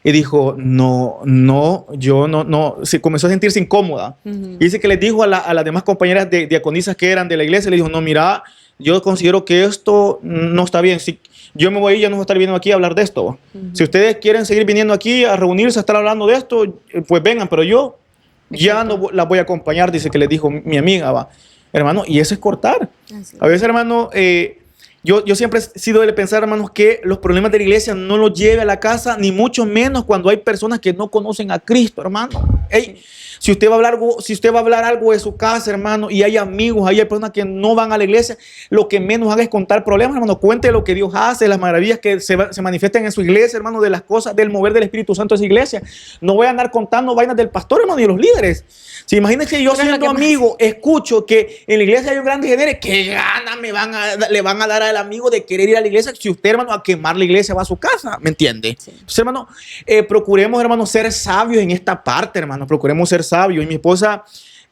Y dijo, yo no. Se comenzó a sentirse incómoda. Y dice que les dijo a las demás compañeras de diaconisas que eran de la iglesia, le dijo, no, mira, yo considero que esto no está bien. Si yo me voy a ir, ya no voy a estar viniendo aquí a hablar de esto. Si ustedes quieren seguir viniendo aquí a reunirse, a estar hablando de esto, pues vengan, pero yo ya no las voy a acompañar, dice que les dijo mi amiga, va. Hermano, y eso es cortar. Así. A veces, hermano, yo siempre he sido de pensar, hermanos, que los problemas de la iglesia no los lleve a la casa, ni mucho menos cuando hay personas que no conocen a Cristo, hermano. Ey, si usted va a hablar algo de su casa, hermano, y hay amigos, hay personas que no van a la iglesia, lo que menos haga es contar problemas, hermano. Cuente lo que Dios hace, las maravillas que se manifiestan en su iglesia, hermano, de las cosas, del mover del Espíritu Santo de esa iglesia. No voy a andar contando vainas del pastor, hermano, y de los líderes. Si imagínense que yo Pero es lo siendo que amigo, escucho que en la iglesia hay un gran degenere, ¿qué gana le van a dar al amigo de querer ir a la iglesia si usted, hermano, a quemar la iglesia va a su casa? ¿Me entiende? Sí. Entonces, hermano, procuremos, hermano, ser sabios en esta parte, hermano. Procuremos ser sabios. Y mi esposa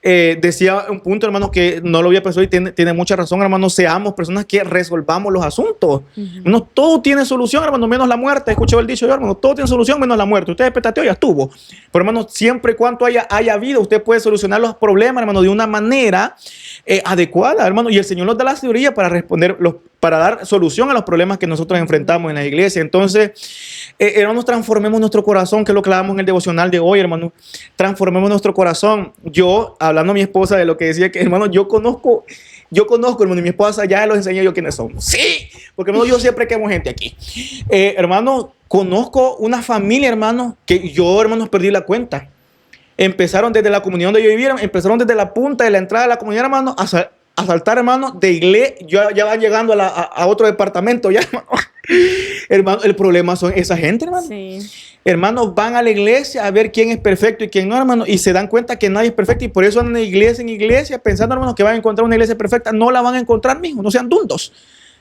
decía un punto, hermano, que no lo había pensado y tiene mucha razón, hermano. Seamos personas que resolvamos los asuntos. Hermano, todo tiene solución, hermano, menos la muerte. Escuché el dicho yo, hermano, todo tiene solución menos la muerte. Usted petateó, ya estuvo. Pero, hermano, siempre y cuando haya vida, usted puede solucionar los problemas, hermano, de una manera adecuada, hermano. Y el Señor nos da la sabiduría para para dar solución a los problemas que nosotros enfrentamos en la iglesia. Entonces, hermanos, transformemos nuestro corazón, que es lo que hablamos en el devocional de hoy, hermano. Transformemos nuestro corazón. Yo, hablando a mi esposa de lo que decía, que, hermano, yo conozco, hermano, y mi esposa ya los enseñé yo quiénes somos. Sí, porque, hermano, yo siempre quemo gente aquí. Hermano, conozco una familia, hermano, que yo, hermano, perdí la cuenta. Empezaron desde la comunidad donde yo vivía, empezaron desde la punta de la entrada de la comunidad, hermano, a saltar, hermano, de iglesia, ya van llegando a otro departamento, ya, hermano. Hermano, el problema son esa gente, hermano. Sí. Hermanos, van a la iglesia a ver quién es perfecto y quién no, hermano, y se dan cuenta que nadie es perfecto y por eso andan de iglesia en iglesia pensando, hermanos, que van a encontrar una iglesia perfecta. No la van a encontrar, mijo, no sean dundos.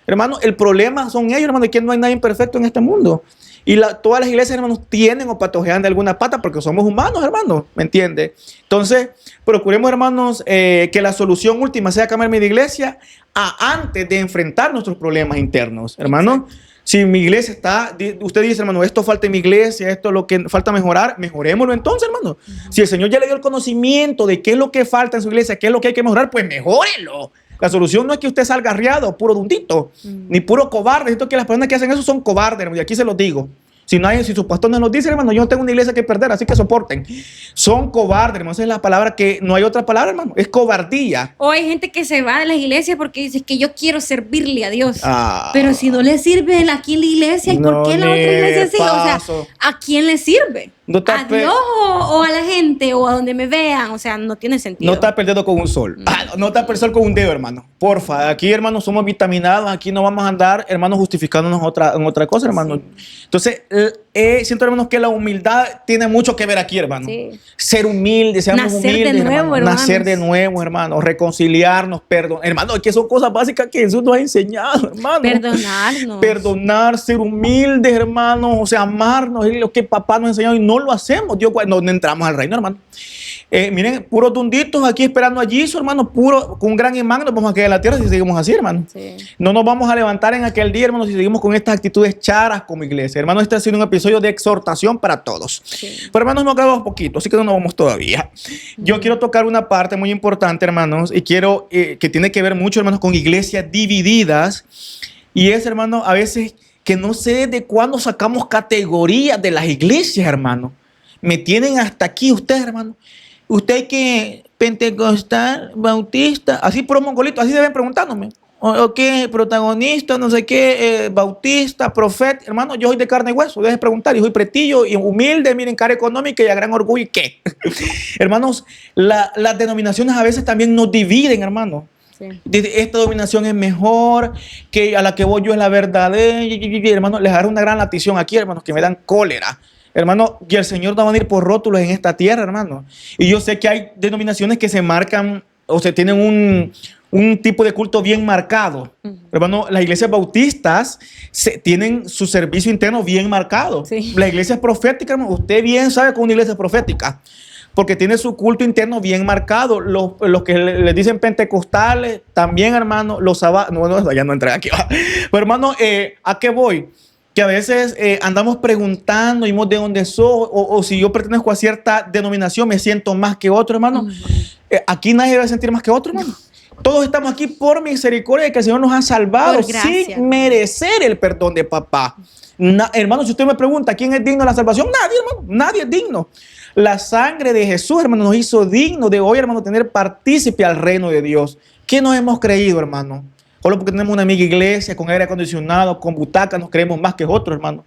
Hermano, el problema son ellos, hermano, de que no hay nadie perfecto en este mundo. Y todas las iglesias, hermanos, tienen o patojean de alguna pata porque somos humanos, hermanos, ¿me entiende? Entonces, procuremos, hermanos, que la solución última sea cambiarme de iglesia antes de enfrentar nuestros problemas internos, hermano. Si mi iglesia usted dice, hermano, esto falta en mi iglesia, esto es lo que falta mejorar, mejorémoslo entonces, hermano. Si el Señor ya le dio el conocimiento de qué es lo que falta en su iglesia, qué es lo que hay que mejorar, pues mejórelo. La solución no es que usted salga arriado, puro dundito, ni puro cobarde. Siento que las personas que hacen eso son cobardes, hermano, y aquí se los digo. Si su pastor no nos dice, hermano, yo no tengo una iglesia que perder, así que soporten. Son cobardes, hermano. Esa es la palabra que no hay otra palabra, hermano. Es cobardía. O hay gente que se va de las iglesias porque dice que yo quiero servirle a Dios. Ah. Pero si no le sirve aquí en la iglesia, ¿y por qué la otra iglesia sí? O sea, ¿a quién le sirve? No ¿A Dios o a la gente o a donde me vean? O sea, no tiene sentido. No está perdiendo con un sol. No está perdiendo con un dedo, hermano. Porfa, aquí, hermanos, somos vitaminados. Aquí no vamos a andar, hermanos, justificándonos en otra cosa, hermano. Sí. Entonces, siento, hermanos, que la humildad tiene mucho que ver aquí, hermano. Sí. Ser humilde, seamos humildes, de nuevo, hermano. Nacer de nuevo, hermano. Reconciliarnos, perdonar. Hermano, que son cosas básicas que Jesús nos ha enseñado, hermano. Perdonarnos. Perdonar, ser humildes, hermano. O sea, amarnos. Es lo que papá nos ha enseñado y no lo hacemos. Dios, no entramos al reino, hermano. Miren, puros dunditos aquí esperando allí, su hermano, puro, con un gran imán, nos vamos a quedar en la tierra si seguimos así, hermano. Sí. No nos vamos a levantar en aquel día, hermano, si seguimos con estas actitudes charas como iglesia. Hermano, este ha sido un episodio de exhortación para todos. Sí. Pero, hermanos, nos quedamos poquito, así que no nos vamos todavía. Yo quiero tocar una parte muy importante, hermanos, y quiero que tiene que ver mucho, hermanos, con iglesias divididas. Y es, hermano, a veces que no sé de cuándo sacamos categorías de las iglesias, hermano. Me tienen hasta aquí ustedes, hermano. Usted que pentecostal, bautista, así por un mongolito, así deben preguntándome. ¿O qué? Protagonista, no sé qué, bautista, profeta. Hermano, yo soy de carne y hueso, dejen preguntar. Yo soy pretillo y humilde, miren, cara económica y a gran orgullo. ¿Y qué? Hermanos, las denominaciones a veces también nos dividen, hermano. Sí. Esta dominación es mejor, que a la que voy yo es la verdadera. Hermano, les haré una gran latición aquí, hermanos, que me dan cólera. Hermano, y el Señor no va a venir por rótulos en esta tierra, hermano. Y yo sé que hay denominaciones que se marcan, o se tienen un tipo de culto bien marcado. Hermano, las iglesias bautistas tienen su servicio interno bien marcado. Sí. Las iglesias proféticas, hermano, usted bien sabe que es una iglesia profética, porque tiene su culto interno bien marcado. Los que le dicen pentecostales, también, hermano, los sabados. No, ya no entré aquí. Pero, hermano, ¿a qué voy? Que a veces andamos preguntando de dónde soy, o si yo pertenezco a cierta denominación, me siento más que otro, hermano. Aquí nadie debe sentir más que otro, hermano. Todos estamos aquí por misericordia, que el Señor nos ha salvado sin merecer el perdón de papá. Hermano, si usted me pregunta, ¿quién es digno de la salvación? Nadie, hermano. Nadie es digno. La sangre de Jesús, hermano, nos hizo digno de hoy, hermano, tener partícipe al reino de Dios. ¿Qué nos hemos creído, hermano? Solo porque tenemos una amiga iglesia con aire acondicionado, con butacas, nos creemos más que otros, hermano.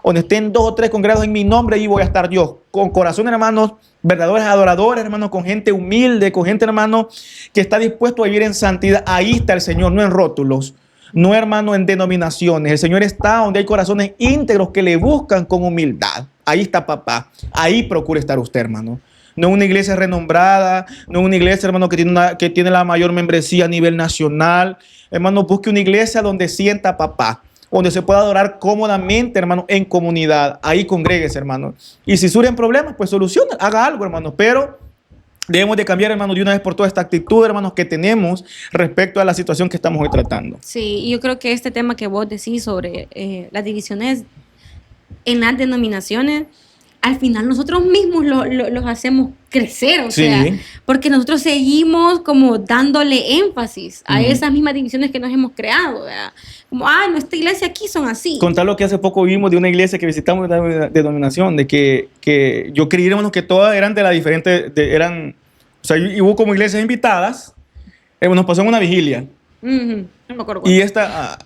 Donde estén 2 o 3 congregados en mi nombre, ahí voy a estar yo. Con corazones, hermanos, verdaderos adoradores, hermanos, con gente humilde, con gente, hermano, que está dispuesto a vivir en santidad. Ahí está el Señor, no en rótulos, no, hermano, en denominaciones. El Señor está donde hay corazones íntegros que le buscan con humildad. Ahí está papá. Ahí procura estar usted, hermano. No es una iglesia renombrada, no es una iglesia, hermano, que tiene la mayor membresía a nivel nacional. Hermano, busque una iglesia donde sienta papá, donde se pueda adorar cómodamente, hermano, en comunidad. Ahí congréguese, hermano. Y si surgen problemas, pues solucione, haga algo, hermano. Pero debemos de cambiar, hermano, de una vez por toda esta actitud, hermanos, que tenemos respecto a la situación que estamos hoy tratando. Sí, y yo creo que este tema que vos decís sobre las divisiones en las denominaciones, al final nosotros mismos los hacemos crecer, o sea, porque nosotros seguimos como dándole énfasis a esas mismas divisiones que nos hemos creado, ¿verdad? Como, nuestra iglesia aquí son así. Contar lo que hace poco vimos de una iglesia que visitamos de denominación, de que yo creí, hermanos, que todas eran de la diferente, o sea, y hubo como iglesias invitadas, nos pasó en una vigilia. No me acuerdo. Y esta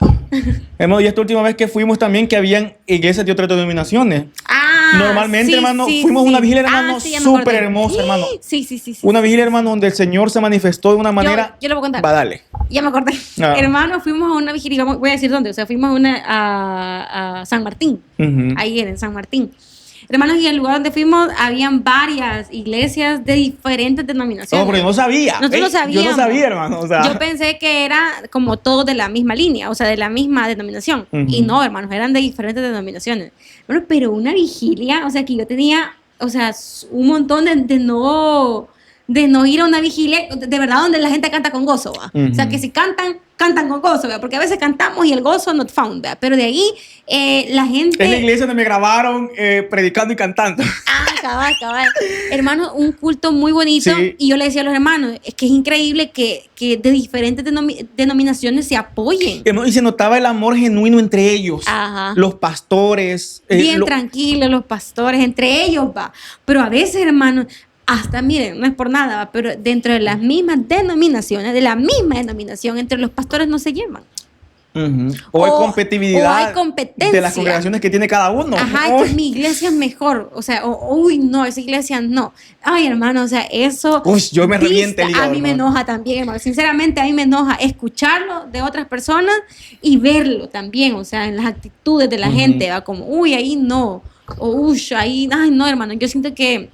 última vez que fuimos también, que habían iglesias de otras denominaciones. Normalmente, sí, hermano, sí, fuimos a sí. una vigilia, hermano, Sí, ya me súper acordé. hermosa, hermano. Sí, sí, sí, sí. Una vigilia, hermano, donde el Señor se manifestó de una manera. Yo le voy a contar. Va, dale. Ya me acordé. Ah. Hermano, fuimos a una vigilia, voy a decir dónde, o sea, fuimos a San Martín, Ujú. ahí en San Martín. Hermanos, y el lugar donde fuimos, habían varias iglesias de diferentes denominaciones. No, porque yo no sabía. Nosotros no Yo sabíamos. no sabía, hermano. O sea. Yo pensé que era como todos de la misma línea, o sea, de la misma denominación. Ujú. Y no, hermanos, eran de diferentes denominaciones. Bueno, pero una vigilia, o sea, que yo tenía, o sea, un montón de no ir a una vigilia, de verdad, donde la gente canta con gozo, ¿va? Ujú. O sea, que si cantan con gozo, ¿va? Porque a veces cantamos y el gozo not found, ¿va? Pero de ahí, la gente... Es la iglesia donde me grabaron predicando y cantando. Cabal. Hermano, un culto muy bonito. Sí. Y yo le decía a los hermanos, es que es increíble que de diferentes denominaciones se apoyen. Hermano, y se notaba el amor genuino entre ellos. Ajá. Los pastores. Bien tranquilos los pastores, entre ellos, va. Pero a veces, hermano, hasta, miren, no es por nada, va, pero dentro de las mismas denominaciones, de la misma denominación, entre los pastores no se llevan. Ujú. O hay competitividad o hay competencia de las congregaciones que tiene cada uno. Ajá, es que mi iglesia es mejor. O sea, uy, no, esa iglesia no. Ay, hermano, o sea, eso. Uy, yo me reviento el hígado, A mí me hermano. enoja también, hermano. Sinceramente, a mí me enoja escucharlo de otras personas y verlo también, o sea, en las actitudes de la Ujú. gente, va como, uy, ahí no. O uy, ahí, ay, no, hermano. Yo siento que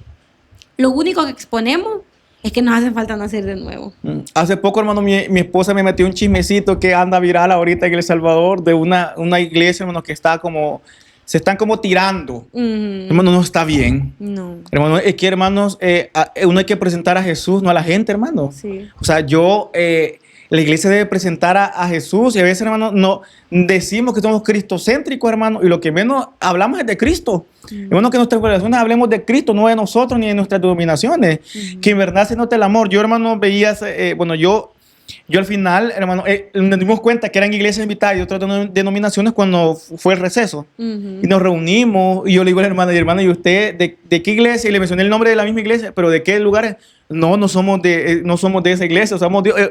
lo único que exponemos es que nos hace falta nacer de nuevo. Hace poco, hermano, mi esposa me metió un chismecito que anda viral ahorita en El Salvador de una iglesia, hermano, que está como, se están como tirando. Hermano, no está bien. No. Hermano, es que, hermanos, uno hay que presentar a Jesús, no a la gente, hermano. Sí. O sea, la iglesia debe presentar a Jesús y a veces, hermano, no decimos que somos cristocéntricos, hermano, y lo que menos hablamos es de Cristo. Es bueno que en nuestras relaciones hablemos de Cristo, no de nosotros ni de nuestras denominaciones. Que en verdad se note el amor. Yo, hermano, veía, yo al final, hermano, nos dimos cuenta que eran iglesias invitadas y otras denominaciones cuando fue el receso. Y nos reunimos y yo le digo a la hermana, ¿y usted de qué iglesia? Y le mencioné el nombre de la misma iglesia, pero ¿de qué lugares? No somos de esa iglesia.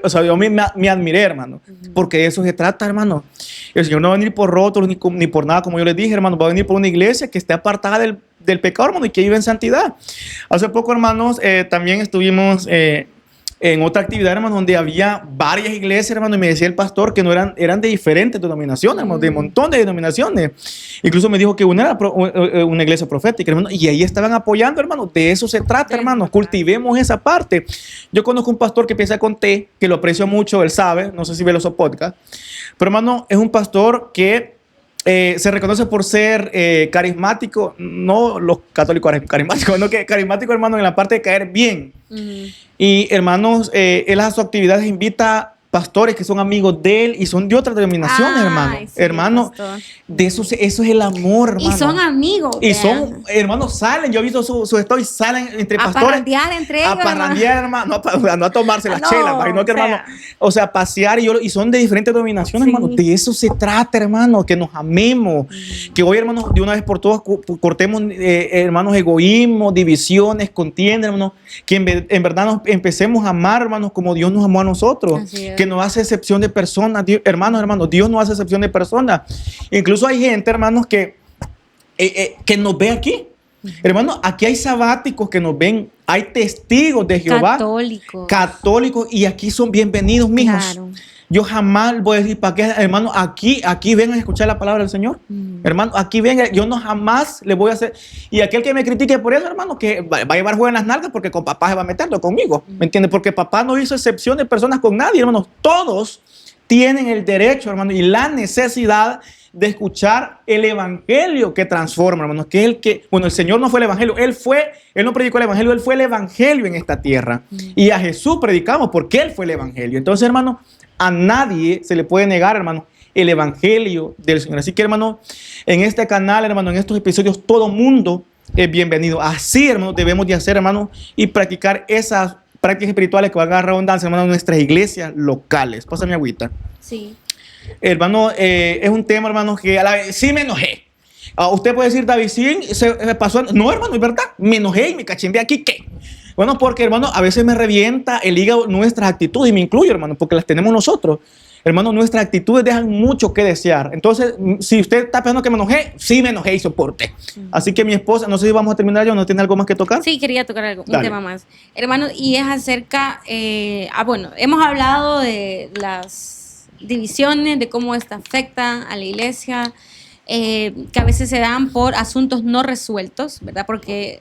O sea, yo me admiré, hermano, porque de eso se trata, hermano. El Señor no va a venir por rótulos ni por nada, como yo les dije, hermano, va a venir por una iglesia que esté apartada del pecado, hermano, y que vive en santidad. Hace poco, hermanos, también estuvimos en otra actividad, hermano, donde había varias iglesias, hermano, y me decía el pastor que no eran de diferentes denominaciones, hermano, de un montón de denominaciones. Incluso me dijo que una era una iglesia profética, hermano, y ahí estaban apoyando, hermano. De eso se trata, hermano. Cultivemos esa parte. Yo conozco un pastor que piensa con T, que lo aprecio mucho, él sabe, no sé si ve los podcasts, pero, hermano, es un pastor que se reconoce por ser carismático, no los católicos carismáticos, no que carismático, hermano, en la parte de caer bien. Y, hermanos, él a sus actividades invita pastores que son amigos de él y son de otras denominaciones, hermano. Sí, hermano, de eso es el amor, hermano. Y son amigos. Y vean. son, hermanos, salen, yo he visto su stories, salen entre pastores. A parrandear entre ellos. A parrandear, hermano, no a tomarse las No, chelas, sino que, hermano, o sea, pasear y son de diferentes denominaciones, Sí. hermano. De eso se trata, hermano, que nos amemos. Que hoy, hermanos, de una vez por todas cortemos, hermanos, egoísmo, divisiones, contiendas, hermanos. Que en verdad nos empecemos a amar, hermanos, como Dios nos amó a nosotros. Así es. Que no hace excepción de personas, hermanos, Dios no hace excepción de personas. Incluso hay gente, hermanos, que nos ve aquí. Hermanos, aquí hay sabáticos que nos ven, hay testigos de Jehová. Católicos, y aquí son bienvenidos, mijos. Claro. Yo jamás voy a decir, ¿para qué, hermano? Aquí vengan a escuchar la palabra del Señor. Hermano, aquí vengan, yo no jamás le voy a hacer. Y aquel que me critique por eso, hermano, que va a llevar juego en las nalgas porque con papá se va a meterlo conmigo. ¿Me entiendes? Porque papá no hizo excepción de personas con nadie, hermanos. Todos tienen el derecho, hermano, y la necesidad de escuchar el evangelio que transforma, hermano. Que es el que, bueno, el Señor no fue el evangelio, Él no predicó el evangelio, Él fue el evangelio en esta tierra. Y a Jesús predicamos porque Él fue el evangelio. Entonces, hermano, a nadie se le puede negar, hermano, el evangelio del Señor. Así que, hermano, en este canal, hermano, en estos episodios, todo mundo es bienvenido. Así, hermano, debemos de hacer, hermano, y practicar esas prácticas espirituales que valga la redundancia, hermano, en nuestras iglesias locales. Pásame agüita. Sí. Hermano, es un tema, hermano, que a la vez sí me enojé. Usted puede decir, David, sí, se pasó. No, hermano, es verdad. Me enojé y me cachimbeé aquí. ¿Qué? Bueno, porque, hermano, a veces me revienta el hígado nuestras actitudes, y me incluyo, hermano, porque las tenemos nosotros. hermano, nuestras actitudes dejan mucho que desear. Entonces, si usted está pensando que me enojé, sí me enojé y soporte. Así que mi esposa, no sé si vamos a terminar ya, ¿no tiene algo más que tocar? Sí, quería tocar algo, un Dale. tema más. Hermano, y es acerca, bueno, hemos hablado de las divisiones, de cómo esta afecta a la iglesia, que a veces se dan por asuntos no resueltos, ¿verdad? Porque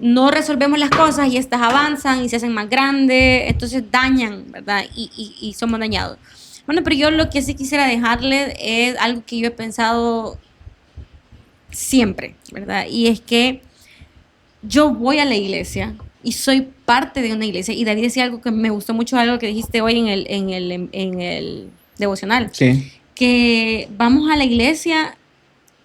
no resolvemos las cosas y estas avanzan y se hacen más grandes, entonces dañan, ¿verdad? Y somos dañados. Bueno, pero yo lo que sí quisiera dejarle es algo que yo he pensado siempre, ¿verdad? Y es que yo voy a la iglesia y soy parte de una iglesia. Y David decía algo que me gustó mucho, algo que dijiste hoy en el devocional. Sí. Que vamos a la iglesia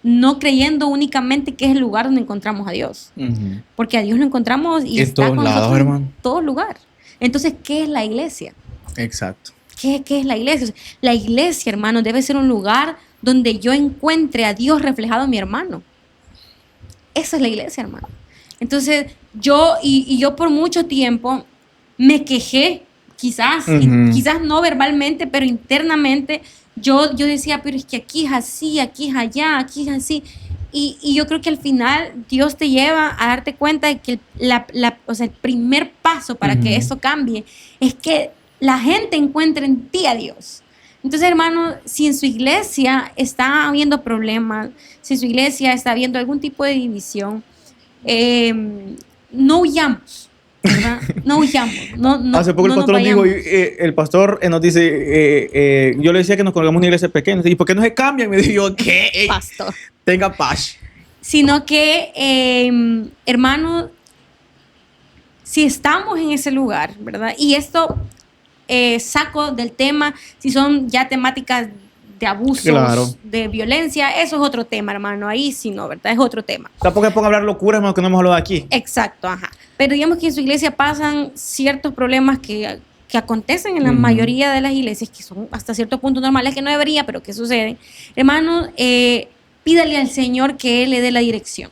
no creyendo únicamente que es el lugar donde encontramos a Dios. Uh-huh. Porque a Dios lo encontramos y En está todos con lados, nosotros hermano. en todo lugar. Entonces, ¿qué es la iglesia? Exacto. ¿Qué es la iglesia? O sea, la iglesia, hermano, debe ser un lugar donde yo encuentre a Dios reflejado en mi hermano. Esa es la iglesia, hermano. Entonces, yo por mucho tiempo me quejé, quizás no verbalmente, pero internamente, yo decía, pero es que aquí es así, aquí es allá, aquí es así. Y yo creo que al final Dios te lleva a darte cuenta de que o sea, el primer paso para que eso cambie es que la gente encuentre en ti a Dios. Entonces, hermano, si en su iglesia está habiendo problemas, si en su iglesia está habiendo algún tipo de división, no huyamos, ¿verdad? No huyamos. No, Hace poco no el pastor nos nos dijo, vayamos. el pastor nos dice, yo le decía que nos colgamos en una iglesia pequeña. ¿Y por qué no se cambian? Me dijo, ¿qué? Ey, Pastor. tenga paz. Sino que, hermano, si estamos en ese lugar, ¿verdad? Y esto saco del tema, si son ya temáticas de abusos, Claro. de violencia, eso es otro tema, hermano. Ahí sí no, ¿verdad? Es otro tema. Tampoco se ponga a hablar locuras, hermano, que no hemos hablado aquí. Exacto, ajá. Pero digamos que en su iglesia pasan ciertos problemas que acontecen en la mayoría de las iglesias, que son hasta cierto punto normales, que no debería, pero que suceden. Hermano, pídale al Señor que Él le dé la dirección.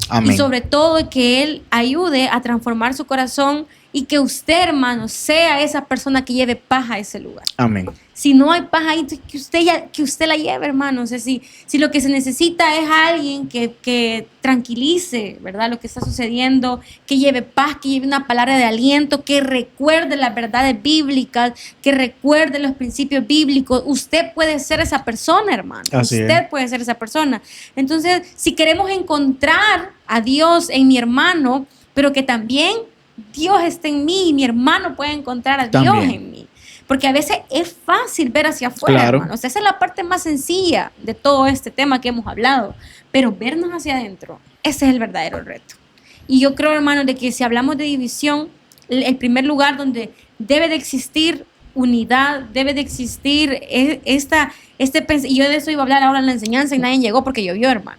Amén. Y sobre todo que Él ayude a transformar su corazón y que usted, hermano, sea esa persona que lleve paz a ese lugar. Amén. Si no hay paz ahí, que usted la lleve, hermano. O sea, si lo que se necesita es alguien que tranquilice, ¿verdad? Lo que está sucediendo, que lleve paz, que lleve una palabra de aliento, que recuerde las verdades bíblicas, que recuerde los principios bíblicos. Usted puede ser esa persona, hermano. Así Usted es. puede ser esa persona. Entonces, si queremos encontrar a Dios en mi hermano, pero que también Dios esté en mí y mi hermano puede encontrar a Dios También. en mí. Porque a veces es fácil ver hacia afuera, Claro. hermano. O sea, esa es la parte más sencilla de todo este tema que hemos hablado. Pero vernos hacia adentro, ese es el verdadero reto. Y yo creo, hermano, de que si hablamos de división, el primer lugar donde debe de existir unidad, debe de existir y yo de eso iba a hablar ahora en la enseñanza y nadie llegó porque llovió, hermano.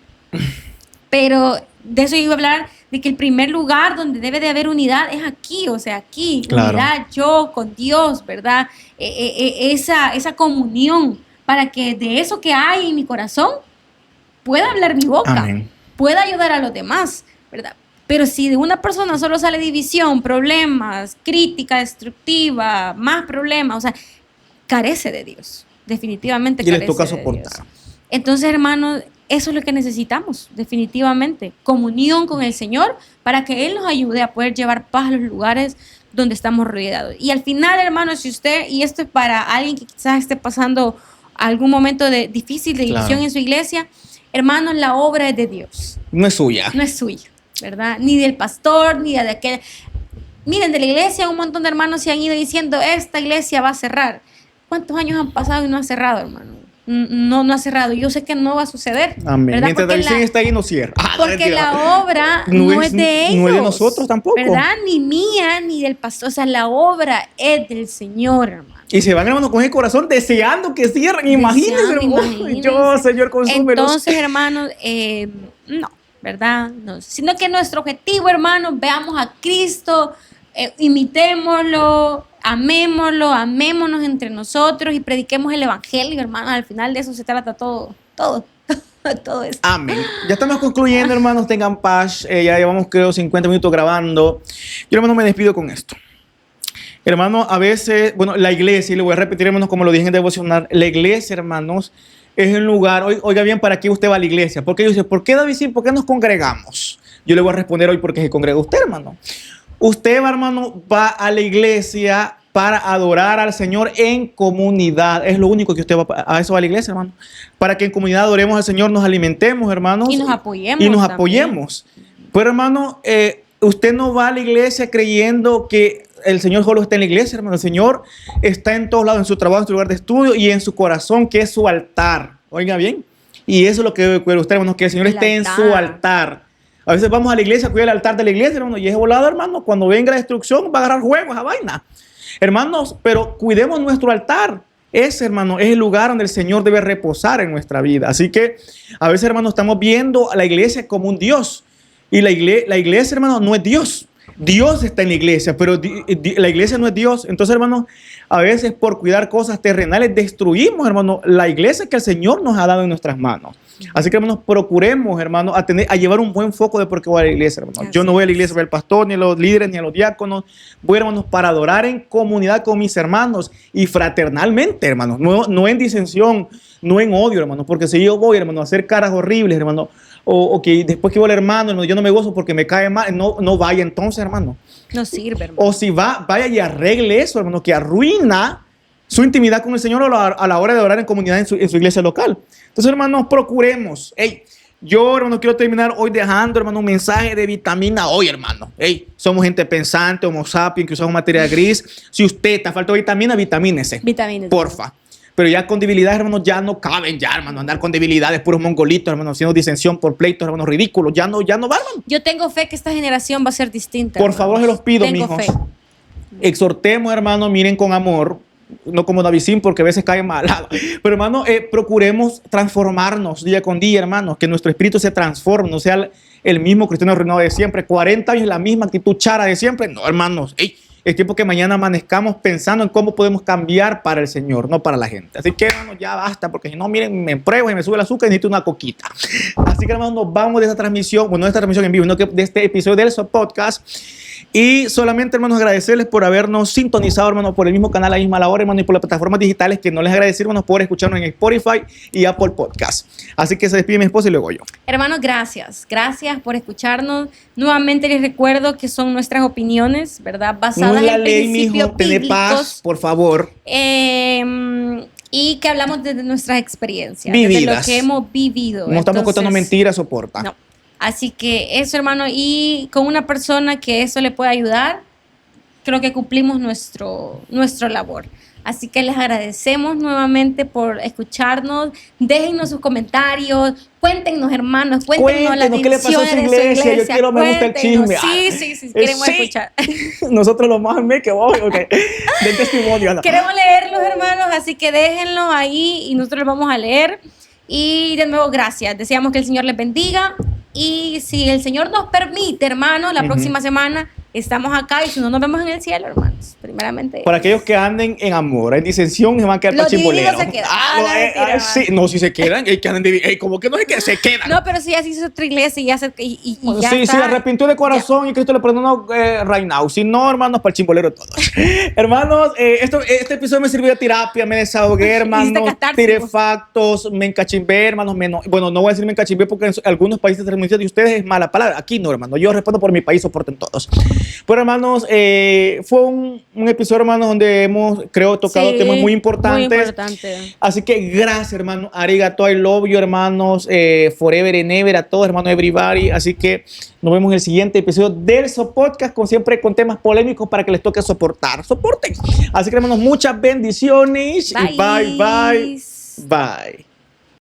Pero de eso iba a hablar, de que el primer lugar donde debe de haber unidad es aquí, o sea, aquí, Claro. unidad yo con Dios, ¿verdad? Esa comunión, para que de eso que hay en mi corazón pueda hablar mi boca, Amén. pueda ayudar a los demás, ¿verdad? Pero si de una persona solo sale división, problemas, crítica destructiva, más problemas, o sea, carece de Dios, definitivamente Y les carece toca de soportar. Dios. Entonces, hermanos, eso es lo que necesitamos, definitivamente. Comunión con el Señor para que Él nos ayude a poder llevar paz a los lugares donde estamos rodeados. Y al final, hermanos, si usted, y esto es para alguien que quizás esté pasando algún momento difícil de división Claro. en su iglesia, hermanos, la obra es de Dios, No es suya. no es suya, ¿verdad? Ni del pastor, ni de aquel. Miren, de la iglesia un montón de hermanos se han ido diciendo, esta iglesia va a cerrar. ¿Cuántos años han pasado y no ha cerrado, hermano? No ha cerrado. Yo sé que no va a suceder. Amén. ¿verdad? Mientras Porque David está ahí, no cierra. porque la obra no es de ellos. No es de nosotros tampoco. ¿Verdad? Ni mía, ni del pastor. O sea, la obra es del Señor, hermano. Y se van, hermano, con el corazón deseando que cierren. Imagínense, hermano. Imagínense. Yo, Señor, consúmelos. Entonces, hermanos, no, ¿verdad? No. Sino que nuestro objetivo, hermanos, veamos a Cristo, imitémoslo, amémonos entre nosotros y prediquemos el evangelio, hermanos. Al final de eso se trata todo todo esto. Amén. Ya estamos concluyendo, hermanos. Tengan paz. Ya llevamos, creo, 50 minutos grabando. Yo, hermano, me despido con esto. Hermano, a veces, bueno, la iglesia, y le voy a repetir, hermanos, como lo dije en el devocional, la iglesia, hermanos, es un lugar, oiga bien, ¿para qué usted va a la iglesia? Porque yo dice, ¿por qué, David, por qué nos congregamos? Yo le voy a responder hoy porque se congrega usted, hermano. Usted, hermano, va a la iglesia para adorar al Señor en comunidad. Es lo único que usted va a eso va a la iglesia, hermano. Para que en comunidad adoremos al Señor, nos alimentemos, hermanos. Y nos apoyemos. Y nos apoyemos. Pero, hermano, usted no va a la iglesia creyendo que el Señor solo está en la iglesia, hermano. El Señor está en todos lados, en su trabajo, en su lugar de estudio y en su corazón, que es su altar. Oiga bien. Y eso es lo que debe cuidar usted, hermano, que el Señor esté en su altar. A veces vamos a la iglesia, cuida el altar de la iglesia, hermano, y es volado, hermano. Cuando venga la destrucción, va a agarrar juego esa vaina. Hermanos, pero cuidemos nuestro altar. Ese, hermano, es el lugar donde el Señor debe reposar en nuestra vida. Así que a veces, hermano, estamos viendo a la iglesia como un Dios. Y la iglesia, hermano, no es Dios. Dios está en la iglesia, pero la iglesia no es Dios. Entonces, hermano, a veces por cuidar cosas terrenales destruimos, hermano, la iglesia que el Señor nos ha dado en nuestras manos. Así que, hermanos, procuremos, hermano, a llevar un buen foco de por qué voy a la iglesia, hermano. Yo no voy a la iglesia para el pastor, ni a los líderes, ni a los diáconos. Voy, hermanos, para adorar en comunidad con mis hermanos y fraternalmente, hermanos. No en disensión, no en odio, hermano. Porque si yo voy, hermano, a hacer caras horribles, hermano, o que después que voy al hermano, yo no me gozo porque me cae mal, no vaya entonces, hermano. No sirve, hermano. O si vaya y arregle eso, hermano, que arruina su intimidad con el Señor a la hora de orar en comunidad en su iglesia local. Entonces, hermanos, procuremos. Yo, hermano, quiero terminar hoy dejando, hermano, un mensaje de vitamina hoy, hermano. Somos gente pensante, homo sapiens, que usamos materia gris. Si usted está falta de vitamina, vitamínese. Vitamínese. Porfa. Pero ya con debilidades, hermanos, ya no caben ya, hermano, andar con debilidades, puros mongolitos, hermano, haciendo disensión por pleitos, hermanos, ridículos. Ya no va, hermano. Yo tengo fe que esta generación va a ser distinta. Por favor, se los pido, tengo mijos. fe. Exhortemos, hermano, miren con amor. No como Davidín, porque a veces cae mal. Pero, hermano, procuremos transformarnos día con día, hermano. Que nuestro espíritu se transforme, no sea el mismo cristiano arruinado de siempre. 40 años la misma actitud chara de siempre. No, hermanos. Es tiempo que mañana amanezcamos pensando en cómo podemos cambiar para el Señor, no para la gente. Así que, hermano, ya basta, porque si no, miren, me pruebo y me sube el azúcar y necesito una coquita. Así que, hermano, nos vamos de esta transmisión, bueno, no de esta transmisión en vivo, sino que de este episodio del Podcast. Y solamente, hermanos, agradecerles por habernos sintonizado, hermanos, por el mismo canal a la misma hora, hermano, y por las plataformas digitales, que no les agradecer, hermanos, por escucharnos en Spotify y Apple Podcast. Así que se despide mi esposa y luego yo. Hermanos, gracias. Gracias por escucharnos. Nuevamente les recuerdo que son nuestras opiniones, ¿verdad? Basadas no es la en ley, principios mijo, tener paz, por favor. Y que hablamos de nuestras experiencias, Vividas. de lo que hemos vivido. No estamos contando mentiras, soporta. No. Así que eso, hermano, y con una persona que eso le puede ayudar, creo que cumplimos nuestro labor. Así que les agradecemos nuevamente por escucharnos. Déjennos sus comentarios. Cuéntenos, hermanos. Cuéntenos las ¿qué le pasó a su iglesia? Yo quiero, me gusta el chisme. Sí, queremos escuchar. Nosotros lo más que voy, del testimonio. No. Queremos leerlos, hermanos, así que déjenlos ahí y nosotros los vamos a leer. Y de nuevo, gracias. Deseamos que el Señor les bendiga. Y si el Señor nos permite, hermanos, la próxima semana estamos acá, y si no, nos vemos en el cielo, hermanos. Primeramente. Para aquellos que anden en amor, en disensión, se van a quedar para chimboleros. Se quedan. Sí, no, si se quedan, que anden como que no es que se quedan. No, pero si así hizo otra iglesia y ya ya sí, está. Sí, arrepintió de corazón y Cristo le perdonó right now. Si no, hermanos, para el chimbolero todos. Hermanos, este episodio me sirvió de terapia, me desahogué, hermanos, tiré factos, me encachimbé, hermanos. Bueno, no voy a decir me encachimbé porque en algunos países de ustedes es mala palabra. Aquí no, hermano. Yo respondo por mi país, soporten todos. Pero, hermanos, fue un episodio, hermanos, donde hemos, creo, tocado temas muy importantes. Muy importante. Así que gracias, hermano. Arigato, I love you, hermanos. Forever and ever a todos, hermanos, everybody. Así que nos vemos en el siguiente episodio del Podcast, como siempre, con temas polémicos para que les toque soportar. Soporten. Así que, hermanos, muchas bendiciones. Bye. Y bye.